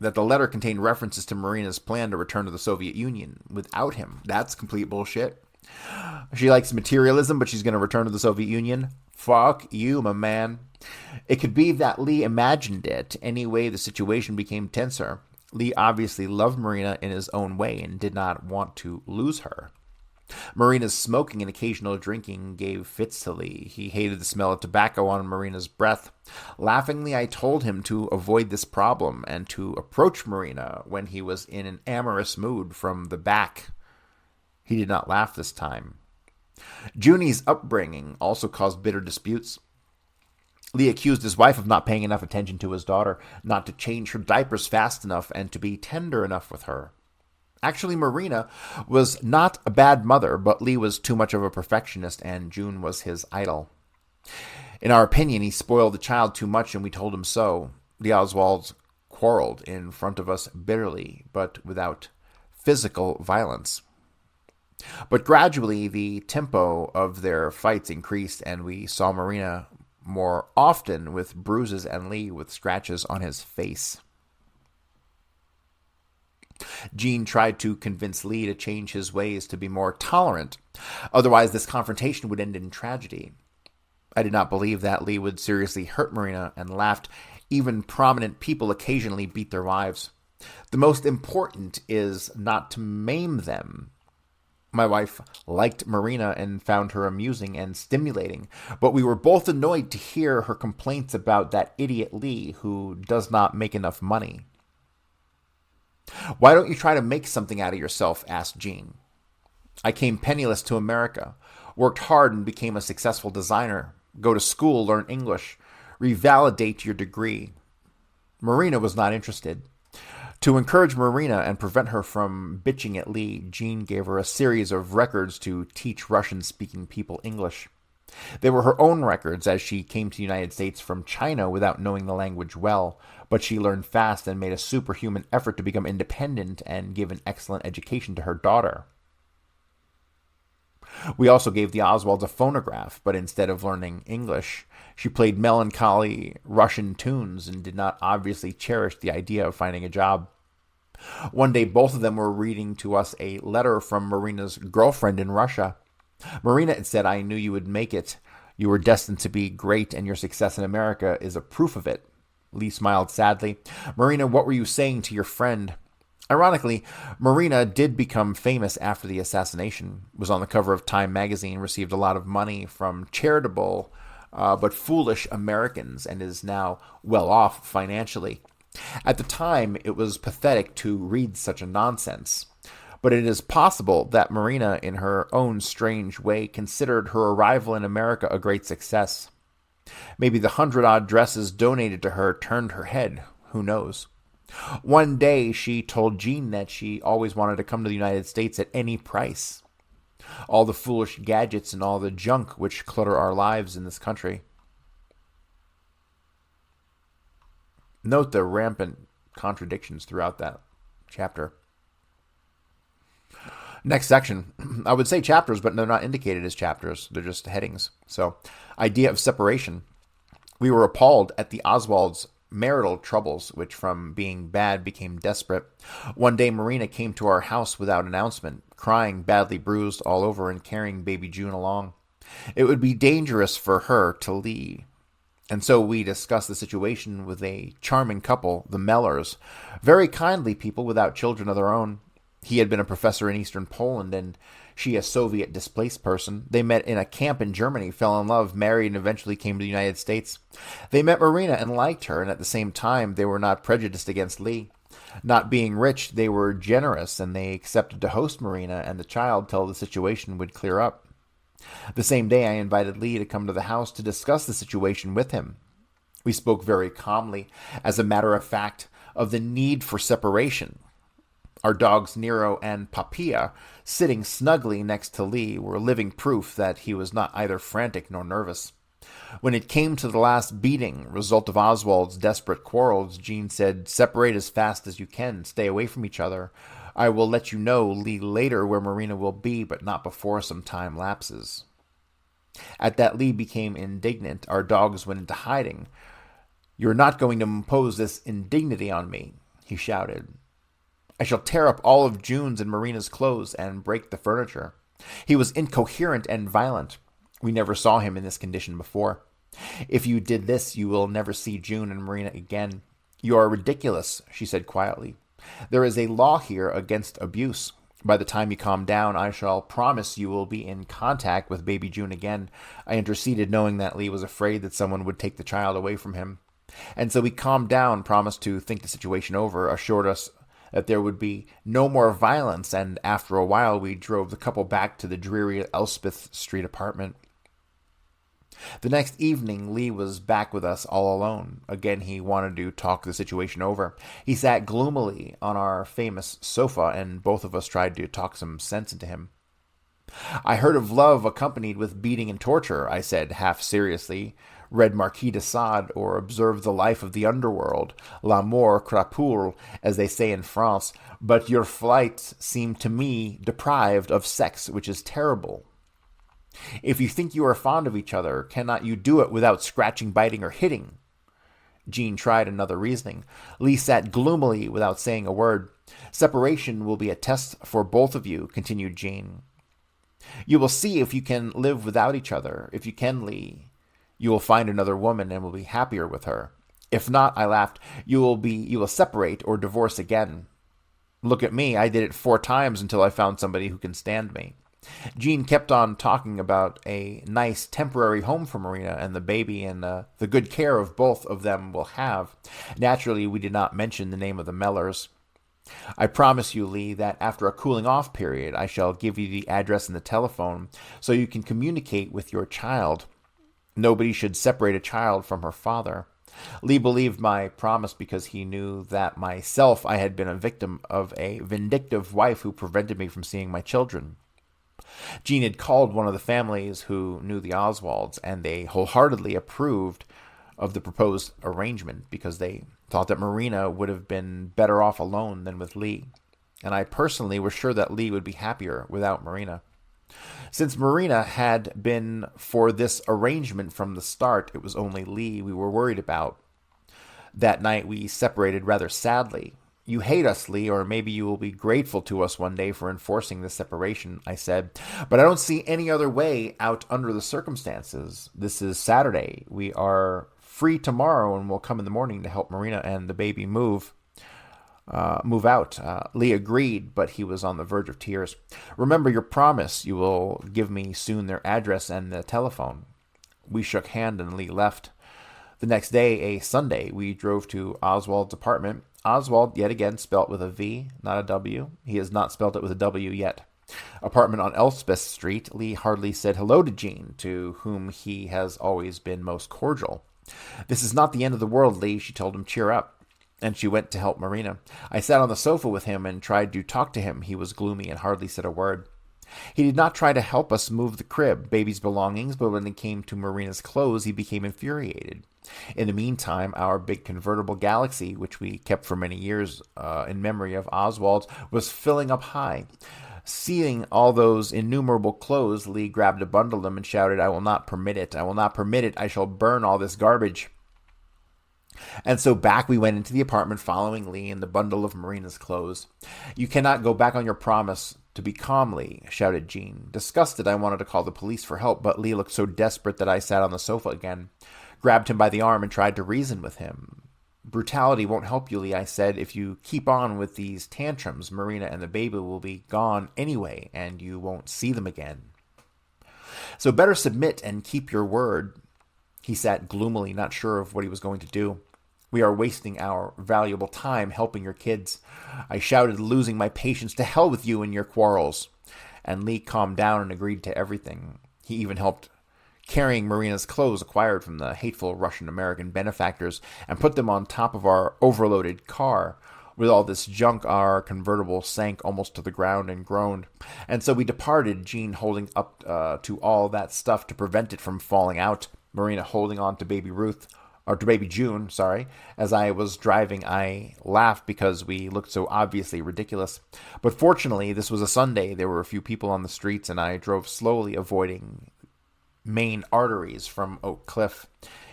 that the letter contained references to Marina's plan to return to the Soviet Union without him. That's complete bullshit. She likes materialism, but she's going to return to the Soviet Union? Fuck you, my man. It could be that Lee imagined it. Anyway, the situation became tenser. Lee obviously loved Marina in his own way and did not want to lose her. Marina's smoking and occasional drinking gave fits to Lee. He hated the smell of tobacco on Marina's breath. Laughingly, I told him to avoid this problem and to approach Marina when he was in an amorous mood from the back. He did not laugh this time. Junie's upbringing also caused bitter disputes. Lee accused his wife of not paying enough attention to his daughter, not to change her diapers fast enough, and to be tender enough with her. Actually, Marina was not a bad mother, but Lee was too much of a perfectionist, and June was his idol. In our opinion, he spoiled the child too much, and we told him so. The Oswalds quarreled in front of us bitterly, but without physical violence. But gradually, the tempo of their fights increased, and we saw Marina more often with bruises and Lee with scratches on his face. Jean tried to convince Lee to change his ways to be more tolerant. Otherwise, this confrontation would end in tragedy. I did not believe that Lee would seriously hurt Marina and laughed. Even prominent people occasionally beat their wives. The most important is not to maim them. My wife liked Marina and found her amusing and stimulating, but we were both annoyed to hear her complaints about that idiot Lee who does not make enough money. "Why don't you try to make something out of yourself?" asked Jean. "I came penniless to America. Worked hard and became a successful designer. Go to school, learn English. Revalidate your degree. Marina was not interested. To encourage Marina and prevent her from bitching at Lee, Jean gave her a series of records to teach Russian-speaking people English. They were her own records, as she came to the United States from China without knowing the language well, but she learned fast and made a superhuman effort to become independent and give an excellent education to her daughter. We also gave the Oswalds a phonograph, but instead of learning English, she played melancholy Russian tunes and did not obviously cherish the idea of finding a job. One day, both of them were reading to us a letter from Marina's girlfriend in Russia. Marina had said, "I knew you would make it. You were destined to be great, and your success in America is a proof of it." Lee smiled sadly. "Marina, what were you saying to your friend?" Ironically, Marina did become famous after the assassination, was on the cover of Time magazine, received a lot of money from charitable but foolish Americans, and is now well off financially. At the time, it was pathetic to read such a nonsense. But it is possible that Marina, in her own strange way, considered her arrival in America a great success. Maybe the 100-odd dresses donated to her turned her head. Who knows? One day, she told Jean that she always wanted to come to the United States at any price. All the foolish gadgets and all the junk which clutter our lives in this country. Note the rampant contradictions throughout that chapter. Next section. I would say chapters, but they're not indicated as chapters. They're just headings. So, idea of separation. We were appalled at the Oswalds' marital troubles, which from being bad became desperate. One day, Marina came to our house without announcement, crying, badly bruised all over, and carrying baby June along. It would be dangerous for her to leave. And so we discussed the situation with a charming couple, the Mellers, very kindly people without children of their own. He had been a professor in Eastern Poland, and she a Soviet displaced person. They met in a camp in Germany, fell in love, married, and eventually came to the United States. They met Marina and liked her, and at the same time, they were not prejudiced against Lee. Not being rich, they were generous, and they accepted to host Marina and the child till the situation would clear up. The same day, I invited Lee to come to the house to discuss the situation with him. We spoke very calmly, as a matter of fact, of the need for separation. Our dogs Nero and Papilla, sitting snugly next to Lee, were living proof that he was not either frantic nor nervous. When it came to the last beating, result of Oswald's desperate quarrels, Jean said, "Separate as fast as you can. Stay away from each other. I will let you know, Lee, later where Marina will be, but not before some time lapses." At that, Lee became indignant. Our dogs went into hiding. "You're not going to impose this indignity on me," he shouted. "I shall tear up all of June's and Marina's clothes and break the furniture." He was incoherent and violent. We never saw him in this condition before. "If you did this, you will never see June and Marina again." "You are ridiculous," she said quietly. "There is a law here against abuse. By the time you calm down, I shall promise you will be in contact with baby June again." I interceded, knowing that Lee was afraid that someone would take the child away from him. And so he calmed down, promised to think the situation over, assured us that there would be no more violence, and after a while we drove the couple back to the dreary Elspeth Street apartment. The next evening, Lee was back with us all alone. Again, he wanted to talk the situation over. He sat gloomily on our famous sofa, and both of us tried to talk some sense into him. "I heard of love accompanied with beating and torture," I said, half seriously. "Read Marquis de Sade, or observed the life of the underworld, l'amour crapule, as they say in France, but your flight seemed to me deprived of sex, which is terrible. If you think you are fond of each other, cannot you do it without scratching, biting, or hitting?" Jean tried another reasoning. Lee sat gloomily without saying a word. "Separation will be a test for both of you," continued Jean. "You will see if you can live without each other. If you can, Lee, you will find another woman and will be happier with her. If not," I laughed, you will separate or divorce again. Look at me. I did it 4 times until I found somebody who can stand me." Jean kept on talking about a nice temporary home for Marina and the baby, and the good care of both of them will have. Naturally, we did not mention the name of the Mellers. I promise you, Lee, that after a cooling off period, I shall give you the address and the telephone so you can communicate with your child. Nobody should separate a child from her father. Lee believed my promise because he knew that myself I had been a victim of a vindictive wife who prevented me from seeing my children. Jean had called one of the families who knew the Oswalds, and they wholeheartedly approved of the proposed arrangement because they thought that Marina would have been better off alone than with Lee. And I personally was sure that Lee would be happier without Marina. Since Marina had been for this arrangement from the start, it was only Lee we were worried about. That night we separated rather sadly. You hate us, Lee, or maybe you will be grateful to us one day for enforcing this separation, I said. But I don't see any other way out under the circumstances. This is Saturday. We are free tomorrow and will come in the morning to help Marina and the baby move out. Lee agreed, but he was on the verge of tears. Remember your promise. You will give me soon their address and the telephone. We shook hands and Lee left. The next day, a Sunday, we drove to Oswald's apartment. Oswald, yet again, spelt with a V, not a W. He has not spelt it with a W yet. Apartment on Elspeth Street. Lee hardly said hello to Jean, to whom he has always been most cordial. This is not the end of the world, Lee, she told him. Cheer up. And she went to help Marina. I sat on the sofa with him and tried to talk to him. He was gloomy and hardly said a word. He did not try to help us move the crib, baby's belongings, but when it came to Marina's clothes, he became infuriated. In the meantime, our big convertible Galaxy, which we kept for many years in memory of Oswald, was filling up high. Seeing all those innumerable clothes, Lee grabbed a bundle of them and shouted, I will not permit it. I will not permit it. I shall burn all this garbage. And so back we went into the apartment following Lee and the bundle of Marina's clothes. You cannot go back on your promise to be calm, Lee, shouted Jean. Disgusted, I wanted to call the police for help, but Lee looked so desperate that I sat on the sofa again, grabbed him by the arm and tried to reason with him. Brutality won't help you, Lee, I said. If you keep on with these tantrums, Marina and the baby will be gone anyway, and you won't see them again. So better submit and keep your word. He sat gloomily, not sure of what he was going to do. We are wasting our valuable time helping your kids. I shouted, losing my patience. To hell with you and your quarrels. And Lee calmed down and agreed to everything. He even helped carrying Marina's clothes acquired from the hateful Russian-American benefactors and put them on top of our overloaded car. With all this junk, our convertible sank almost to the ground and groaned. And so we departed, Jean holding up to all that stuff to prevent it from falling out, Marina holding on to baby June. As I was driving, I laughed because we looked so obviously ridiculous. But fortunately, this was a Sunday. There were a few people on the streets, and I drove slowly, avoiding main arteries from Oak Cliff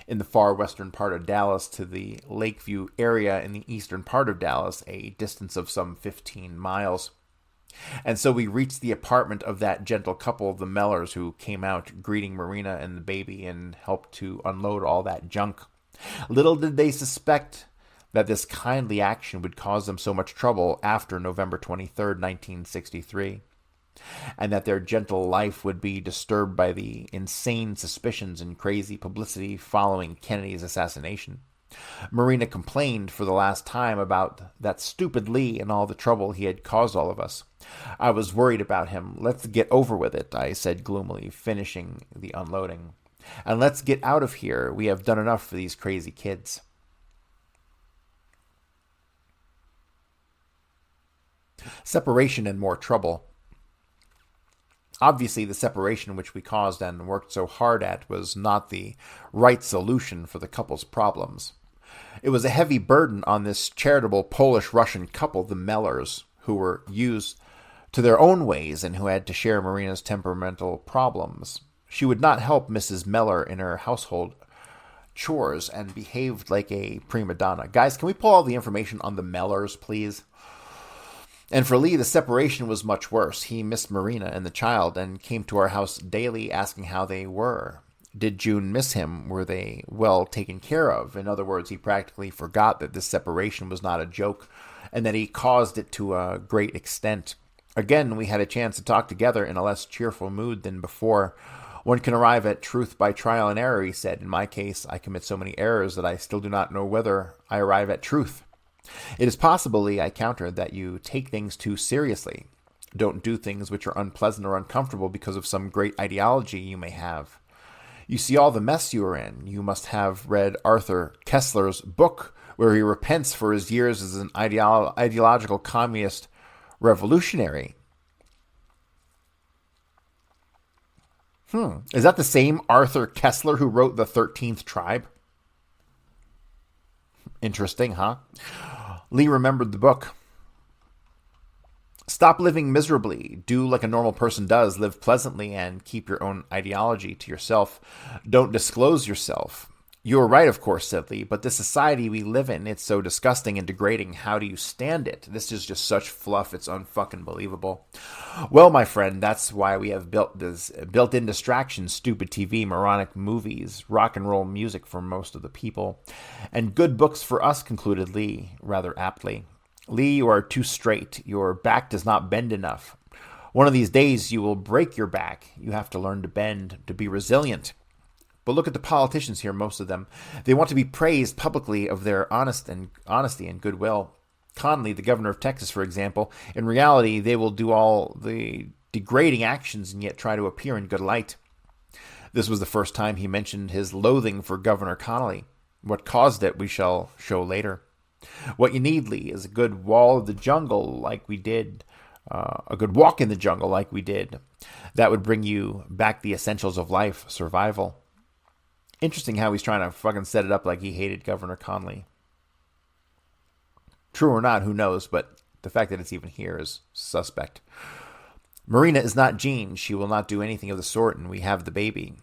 in the far western part of Dallas to the Lakeview area in the eastern part of Dallas, a distance of some 15 miles. And so we reached the apartment of that gentle couple, the Mellors, who came out greeting Marina and the baby and helped to unload all that junk. Little did they suspect that this kindly action would cause them so much trouble after November 23rd, 1963, and that their gentle life would be disturbed by the insane suspicions and crazy publicity following Kennedy's assassination. Marina complained for the last time about that stupid Lee and all the trouble he had caused all of us. I was worried about him. Let's get over with it, I said gloomily, finishing the unloading. And let's get out of here. We have done enough for these crazy kids. Separation and more trouble. Obviously, the separation which we caused and worked so hard at was not the right solution for the couple's problems. It was a heavy burden on this charitable Polish-Russian couple, the Mellors, who were used to their own ways and who had to share Marina's temperamental problems. She would not help Mrs. Mellor in her household chores and behaved like a prima donna. Guys, can we pull all the information on the Mellors, please? And for Lee, the separation was much worse. He missed Marina and the child and came to our house daily asking how they were. Did June miss him? Were they well taken care of? In other words, he practically forgot that this separation was not a joke and that he caused it to a great extent. Again, we had a chance to talk together in a less cheerful mood than before. One can arrive at truth by trial and error, he said. In my case, I commit so many errors that I still do not know whether I arrive at truth. It is possible, Lee, I countered, that you take things too seriously. Don't do things which are unpleasant or uncomfortable because of some great ideology you may have. You see all the mess you are in. You must have read Arthur Kessler's book, where he repents for his years as an ideological communist revolutionary. Is that the same Arthur Kessler who wrote The 13th Tribe? Interesting, huh? Lee remembered the book. Stop living miserably. Do like a normal person does. Live pleasantly and keep your own ideology to yourself. Don't disclose yourself. You're right, of course, said Lee, but the society we live in, it's so disgusting and degrading. How do you stand it? This is just such fluff. It's unfucking believable. Well, my friend, that's why we have built-in distractions, stupid TV, moronic movies, rock and roll music for most of the people, and good books for us, concluded Lee, rather aptly. Lee, you are too straight. Your back does not bend enough. One of these days you will break your back. You have to learn to bend, to be resilient. But look at the politicians here, most of them. They want to be praised publicly of their honesty and goodwill. Conley, the governor of Texas, for example, in reality, they will do all the degrading actions and yet try to appear in good light. This was the first time he mentioned his loathing for Governor Connolly. What caused it, we shall show later. What you need, Lee, is a good wall of the jungle like we did, a good walk in the jungle like we did. That would bring you back the essentials of life, survival. Interesting how he's trying to fucking set it up like he hated Governor Conley. True or not, who knows, but the fact that it's even here is suspect. Marina is not Jean. She will not do anything of the sort, and we have the baby.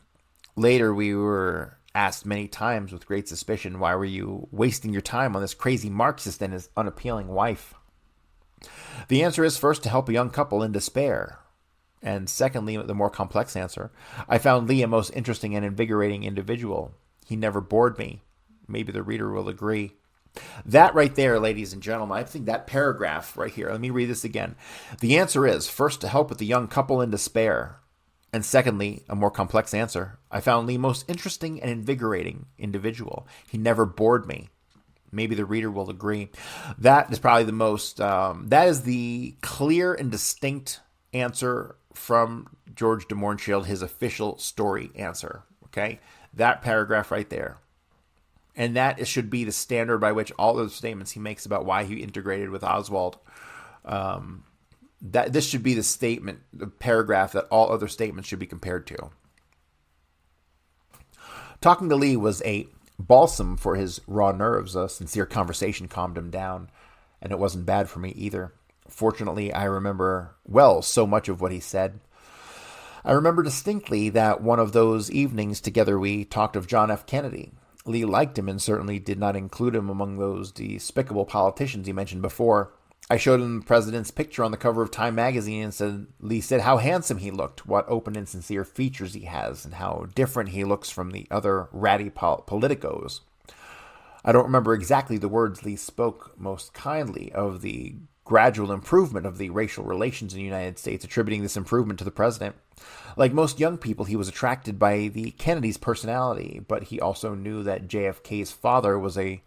Later, we were asked many times with great suspicion, why were you wasting your time on this crazy Marxist and his unappealing wife? The answer is, first, to help a young couple in despair. And secondly, the more complex answer, I found Lee a most interesting and invigorating individual. He never bored me. Maybe the reader will agree. That right there, ladies and gentlemen, I think that paragraph right here, let me read this again. The answer is, first, to help with the young couple in despair. And secondly, a more complex answer, I found Lee most interesting and invigorating individual. He never bored me. Maybe the reader will agree. That is probably the most, that is the clear and distinct answer from George de Mohrenschildt, his official story answer. Okay, that paragraph right there, and that should be the standard by which all those statements he makes about why he integrated with Oswald. That this should be the statement, the paragraph that all other statements should be compared to. Talking to Lee was a balsam for his raw nerves. A sincere conversation calmed him down, and it wasn't bad for me either. Fortunately, I remember well so much of what he said. I remember distinctly that one of those evenings together we talked of John F. Kennedy. Lee liked him and certainly did not include him among those despicable politicians he mentioned before. I showed him the president's picture on the cover of Time magazine and Lee said how handsome he looked, what open and sincere features he has, and how different he looks from the other ratty politicos. I don't remember exactly the words Lee spoke most kindly of the gradual improvement of the racial relations in the United States, attributing this improvement to the president. Like most young people, he was attracted by the Kennedy's personality, but he also knew that JFK's father was a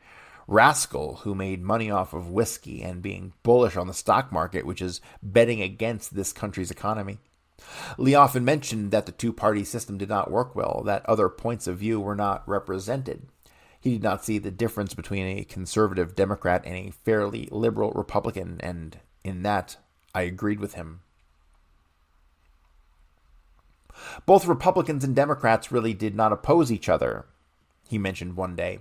rascal who made money off of whiskey and being bullish on the stock market, which is betting against this country's economy. Lee often mentioned that the two-party system did not work well, that other points of view were not represented. He did not see the difference between a conservative Democrat and a fairly liberal Republican, and in that, I agreed with him. Both Republicans and Democrats really did not oppose each other, he mentioned one day.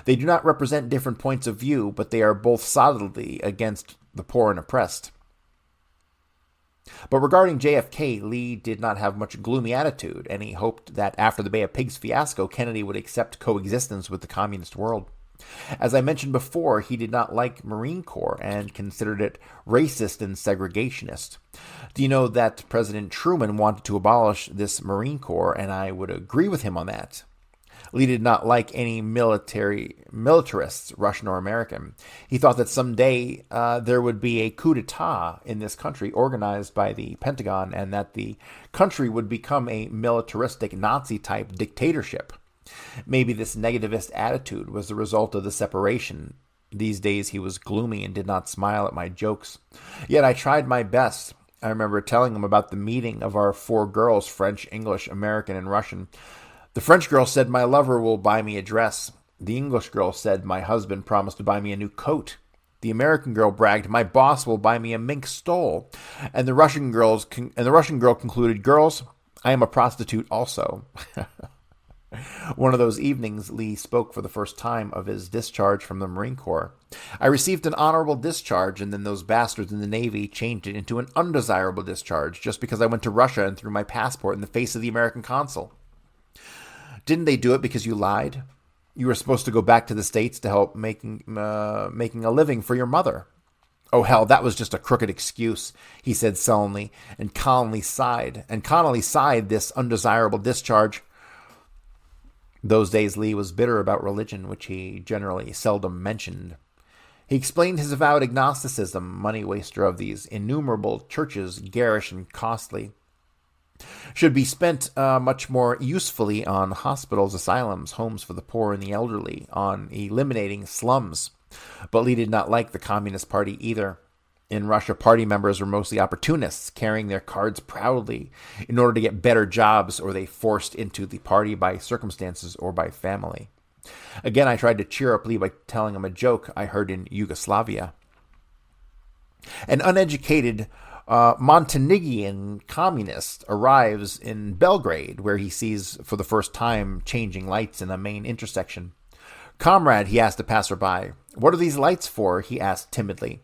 They do not represent different points of view, but they are both solidly against the poor and oppressed. But regarding JFK, Lee did not have much gloomy attitude, and he hoped that after the Bay of Pigs fiasco, Kennedy would accept coexistence with the communist world. As I mentioned before, he did not like Marine Corps and considered it racist and segregationist. Do you know that President Truman wanted to abolish this Marine Corps, and I would agree with him on that. Lee did not like any militarists, Russian or American. He thought that someday there would be a coup d'etat in this country organized by the Pentagon and that the country would become a militaristic Nazi-type dictatorship. Maybe this negativist attitude was the result of the separation These days he was gloomy and did not smile at my jokes. Yet I tried my best. I remember telling him about the meeting of our 4 girls, French, English, American, and Russian. The French girl said my lover will buy me a dress. The English girl said my husband promised to buy me a new coat. The American girl bragged, my boss will buy me a mink stole. And the Russian girl concluded, girls, I am a prostitute also. One of those evenings, Lee spoke for the first time of his discharge from the Marine Corps. I received an honorable discharge, and then those bastards in the Navy changed it into an undesirable discharge just because I went to Russia and threw my passport in the face of the American consul. Didn't they do it because you lied? You were supposed to go back to the States to help making a living for your mother. Oh, hell, that was just a crooked excuse, he said sullenly, and Connolly sighed this undesirable discharge. Those days Lee was bitter about religion, which he generally seldom mentioned. He explained his avowed agnosticism, money waster of these innumerable churches, garish and costly, should be spent much more usefully on hospitals, asylums, homes for the poor and the elderly, on eliminating slums. But Lee did not like the Communist Party either. In Russia, party members were mostly opportunists, carrying their cards proudly in order to get better jobs, or they forced into the party by circumstances or by family. Again, I tried to cheer up Lee by telling him a joke I heard in Yugoslavia. An uneducated Montenegrin communist arrives in Belgrade, where he sees for the first time changing lights in the main intersection. Comrade, he asked a passerby, what are these lights for? He asked timidly.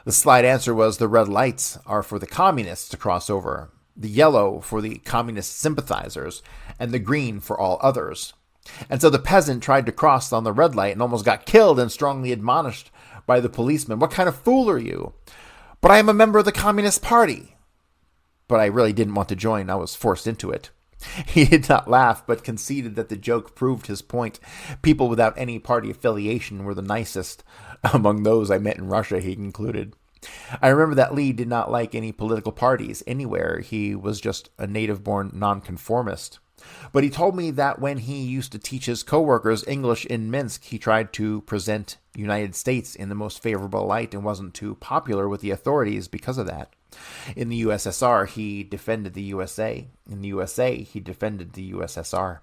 The slight answer was the red lights are for the communists to cross over, the yellow for the communist sympathizers, and the green for all others. And so the peasant tried to cross on the red light and almost got killed and strongly admonished by the policeman. What kind of fool are you? But I am a member of the Communist Party. But I really didn't want to join. I was forced into it. He did not laugh, but conceded that the joke proved his point. People without any party affiliation were the nicest among those I met in Russia, he concluded. I remember that Lee did not like any political parties anywhere. He was just a native-born nonconformist. But he told me that when he used to teach his coworkers English in Minsk, he tried to present United States in the most favorable light and wasn't too popular with the authorities because of that. In the USSR, he defended the USA. In the USA, he defended the USSR.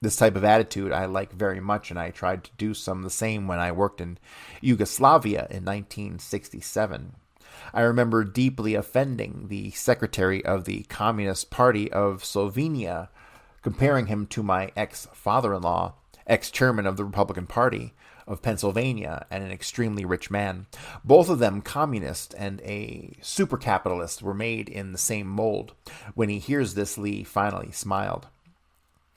This type of attitude I like very much, and I tried to do some the same when I worked in Yugoslavia in 1967. I remember deeply offending the secretary of the Communist Party of Slovenia, comparing him to my ex-father-in-law, ex-chairman of the Republican Party of Pennsylvania, and an extremely rich man. Both of them, communist and a super capitalist, were made in the same mold. When he hears this, Lee finally smiled.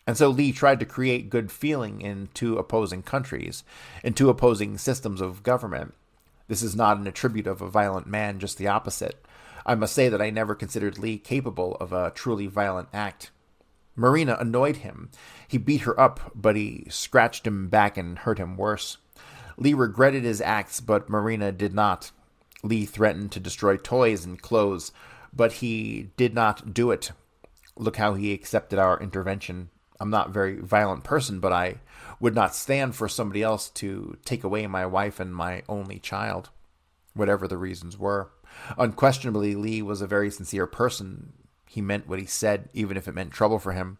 And so Lee tried to create good feeling in 2 opposing countries, in 2 opposing systems of government. This is not an attribute of a violent man, just the opposite. I must say that I never considered Lee capable of a truly violent act. Marina annoyed him. He beat her up, but he scratched him back and hurt him worse. Lee regretted his acts, but Marina did not. Lee threatened to destroy toys and clothes, but he did not do it. Look how he accepted our intervention. I'm not a very violent person, but I would not stand for somebody else to take away my wife and my only child, whatever the reasons were. Unquestionably, Lee was a very sincere person. He meant what he said, even if it meant trouble for him.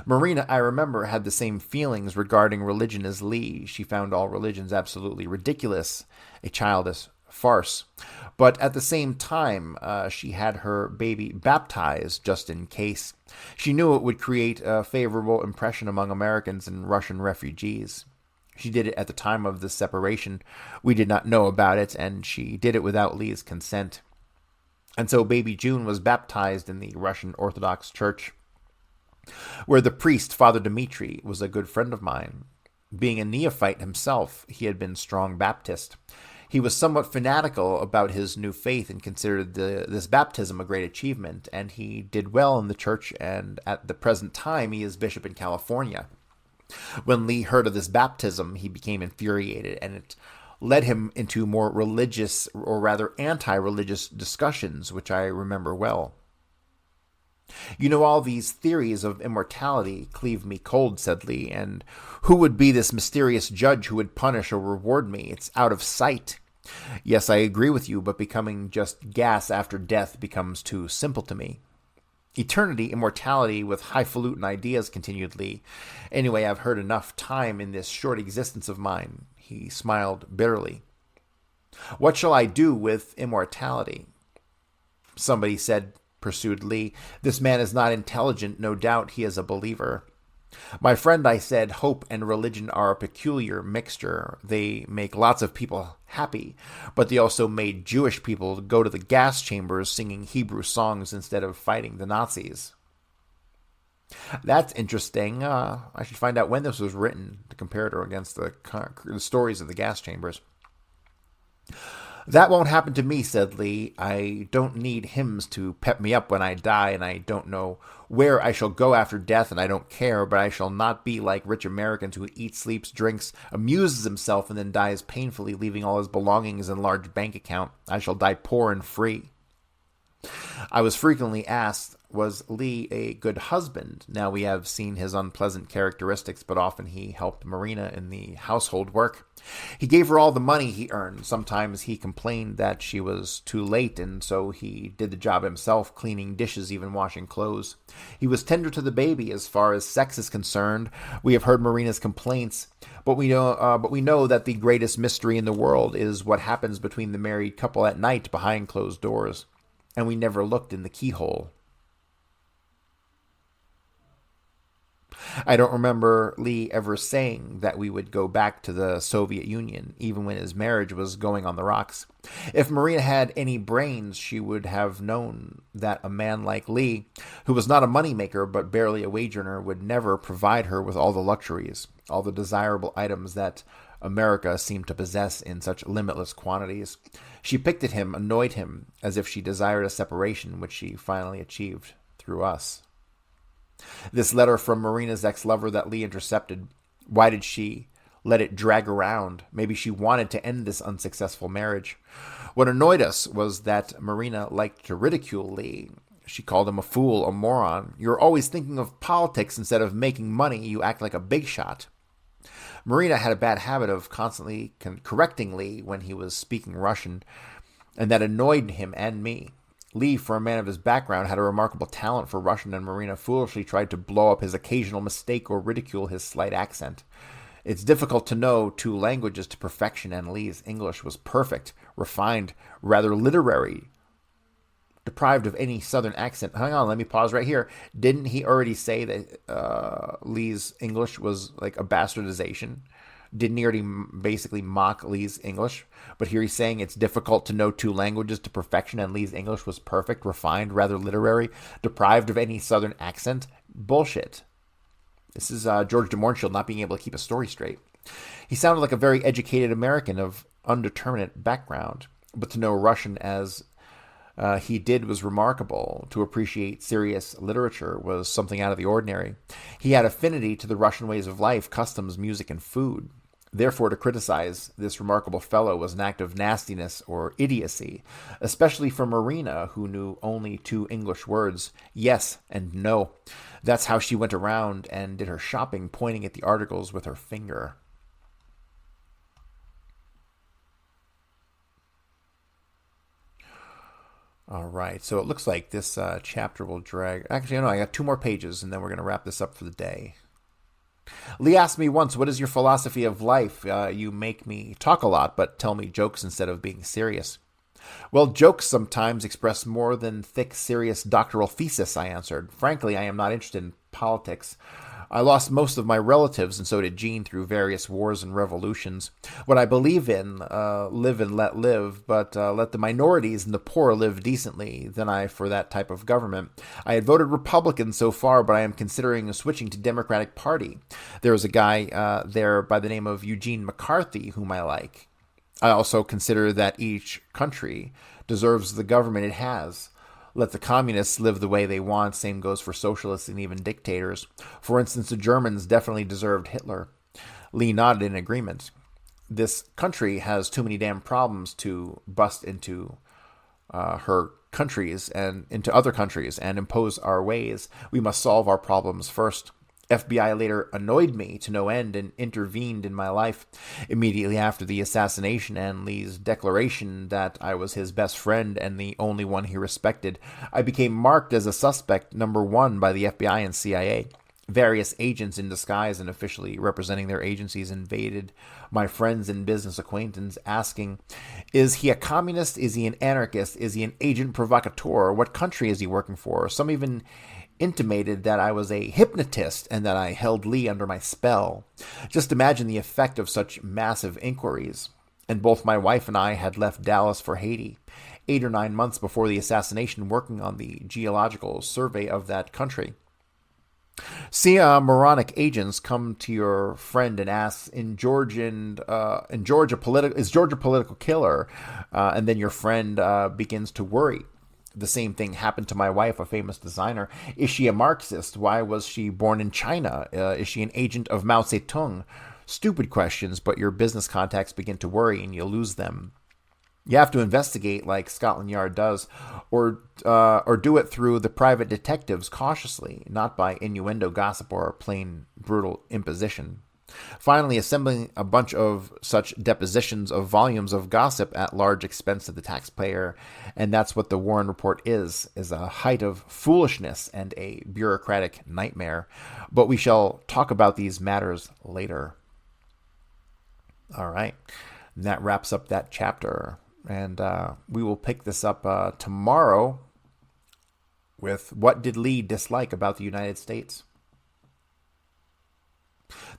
Marina, I remember, had the same feelings regarding religion as Lee. She found all religions absolutely ridiculous, a childish farce. But at the same time, she had her baby baptized just in case. She knew it would create a favorable impression among Americans and Russian refugees. She did it at the time of the separation. We did not know about it, and she did it without Lee's consent. And so baby June was baptized in the Russian Orthodox Church, where the priest, Father Dmitri, was a good friend of mine. Being a neophyte himself, he had been strong Baptist. He was somewhat fanatical about his new faith and considered this baptism a great achievement, and he did well in the church, and at the present time he is bishop in California. When Lee heard of this baptism, he became infuriated, and it led him into more religious, or rather anti-religious discussions, which I remember well. You know, all these theories of immortality cleave me cold, said Lee, and who would be this mysterious judge who would punish or reward me? It's out of sight. Yes, I agree with you, but becoming just gas after death becomes too simple to me. Eternity, immortality with highfalutin ideas, continued Lee. Anyway, I've heard enough time in this short existence of mine. He smiled bitterly. What shall I do with immortality? Somebody said, pursued Lee, this man is not intelligent. No doubt he is a believer. My friend, I said, hope and religion are a peculiar mixture. They make lots of people happy, but they also made Jewish people go to the gas chambers singing Hebrew songs instead of fighting the Nazis. That's interesting. I should find out when this was written to compare it against the stories of the gas chambers. That won't happen to me, said Lee. I don't need hymns to pep me up when I die, and I don't know where I shall go after death, and I don't care, but I shall not be like rich Americans who eats, sleeps, drinks, amuses himself, and then dies painfully, leaving all his belongings in a large bank account. I shall die poor and free. I was frequently asked, was Lee a good husband? Now we have seen his unpleasant characteristics, but often he helped Marina in the household work. He gave her all the money he earned. Sometimes he complained that she was too late, and so he did the job himself, cleaning dishes, even washing clothes. He was tender to the baby. As far as sex is concerned, we have heard Marina's complaints, but we know that the greatest mystery in the world is what happens between the married couple at night behind closed doors, and we never looked in the keyhole. I don't remember Lee ever saying that we would go back to the Soviet Union, even when his marriage was going on the rocks. If Marina had any brains, she would have known that a man like Lee, who was not a moneymaker but barely a wage earner, would never provide her with all the luxuries, all the desirable items that America seemed to possess in such limitless quantities. She picked at him, annoyed him, as if she desired a separation, which she finally achieved through us. This letter from Marina's ex-lover that Lee intercepted, why did she let it drag around? Maybe she wanted to end this unsuccessful marriage. What annoyed us was that Marina liked to ridicule Lee. She called him a fool, a moron. You're always thinking of politics instead of making money. You act like a big shot. Marina had a bad habit of constantly correcting Lee when he was speaking Russian, and that annoyed him and me. Lee, for a man of his background, had a remarkable talent for Russian, and Marina foolishly tried to blow up his occasional mistake or ridicule his slight accent. It's difficult to know two languages to perfection, and Lee's English was perfect, refined, rather literary, deprived of any southern accent. Hang on, let me pause right here. Didn't he already say that Lee's English was like a bastardization? Didn't he already basically mock Lee's English? But here he's saying it's difficult to know two languages to perfection, and Lee's English was perfect, refined, rather literary, deprived of any southern accent. Bullshit. This is George de Mohrenschildt not being able to keep a story straight. He sounded like a very educated American of undeterminate background, but to know Russian as he did was remarkable. To appreciate serious literature was something out of the ordinary. He had affinity to the Russian ways of life, customs, music, and food. Therefore, to criticize this remarkable fellow was an act of nastiness or idiocy, especially for Marina, who knew only two English words, yes and no. That's how she went around and did her shopping, pointing at the articles with her finger. All right, so it looks like this chapter will drag... Actually, no, I got 2 more pages, and then we're going to wrap this up for the day. Lee asked me once, what is your philosophy of life? You make me talk a lot, but tell me jokes instead of being serious. Well, jokes sometimes express more than thick, serious doctoral thesis, I answered. Frankly, I am not interested in politics. I lost most of my relatives, and so did Jean, through various wars and revolutions. What I believe in, live and let live, but let the minorities and the poor live decently. Then I for that type of government. I had voted Republican so far, but I am considering switching to Democratic Party. There is a guy there by the name of Eugene McCarthy whom I like. I also consider that each country deserves the government it has. Let the communists live the way they want. Same goes for socialists and even dictators. For instance, the Germans definitely deserved Hitler. Lee nodded in agreement. This country has too many damn problems to bust into her countries and into other countries and impose our ways. We must solve our problems first. FBI later annoyed me to no end and intervened in my life. Immediately after the assassination and Lee's declaration that I was his best friend and the only one he respected, I became marked as a suspect number one by the FBI and CIA. Various agents in disguise and officially representing their agencies invaded my friends and business acquaintances, asking, is he a communist? Is he an anarchist? Is he an agent provocateur? What country is he working for? Some even intimated that I was a hypnotist and that I held Lee under my spell. Just imagine the effect of such massive inquiries. And both my wife and I had left Dallas for Haiti 8 or 9 months before the assassination, working on the geological survey of that country. See, moronic agents come to your friend and ask, is George a political killer? And then your friend begins to worry. The same thing happened to my wife, a famous designer. Is she a Marxist? Why was she born in China? Is she an agent of Mao Zedong? Stupid questions, but your business contacts begin to worry and you lose them. You have to investigate like Scotland Yard does, or do it through the private detectives cautiously, not by innuendo, gossip, or plain brutal imposition. Finally, assembling a bunch of such depositions of volumes of gossip at large expense to the taxpayer, and that's what the Warren Report is a height of foolishness and a bureaucratic nightmare. But we shall talk about these matters later. All right, and that wraps up that chapter. And we will pick this up tomorrow with what did Lee dislike about the United States.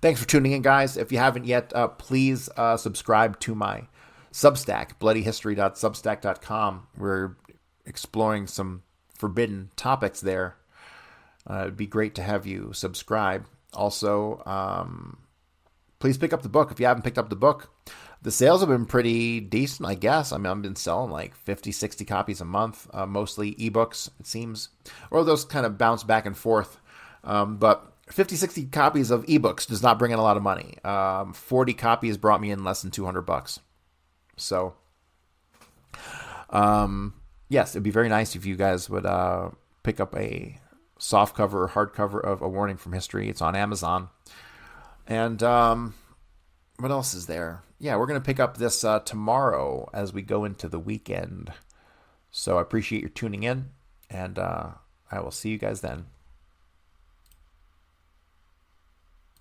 Thanks for tuning in, guys. If you haven't yet, please subscribe to my Substack, bloodyhistory.substack.com. We're exploring some forbidden topics there. It'd be great to have you subscribe. Also, please pick up the book if you haven't picked up the book. The sales have been pretty decent, I guess. I mean, I've been selling like 50, 60 copies a month, mostly ebooks, it seems. Or those kind of bounce back and forth. But 50, 60 copies of ebooks does not bring in a lot of money. 40 copies brought me in less than $200. So, yes, it'd be very nice if you guys would pick up a softcover or hardcover of A Warning from History. It's on Amazon. And what else is there? Yeah, we're going to pick up this tomorrow as we go into the weekend. So I appreciate your tuning in, and I will see you guys then.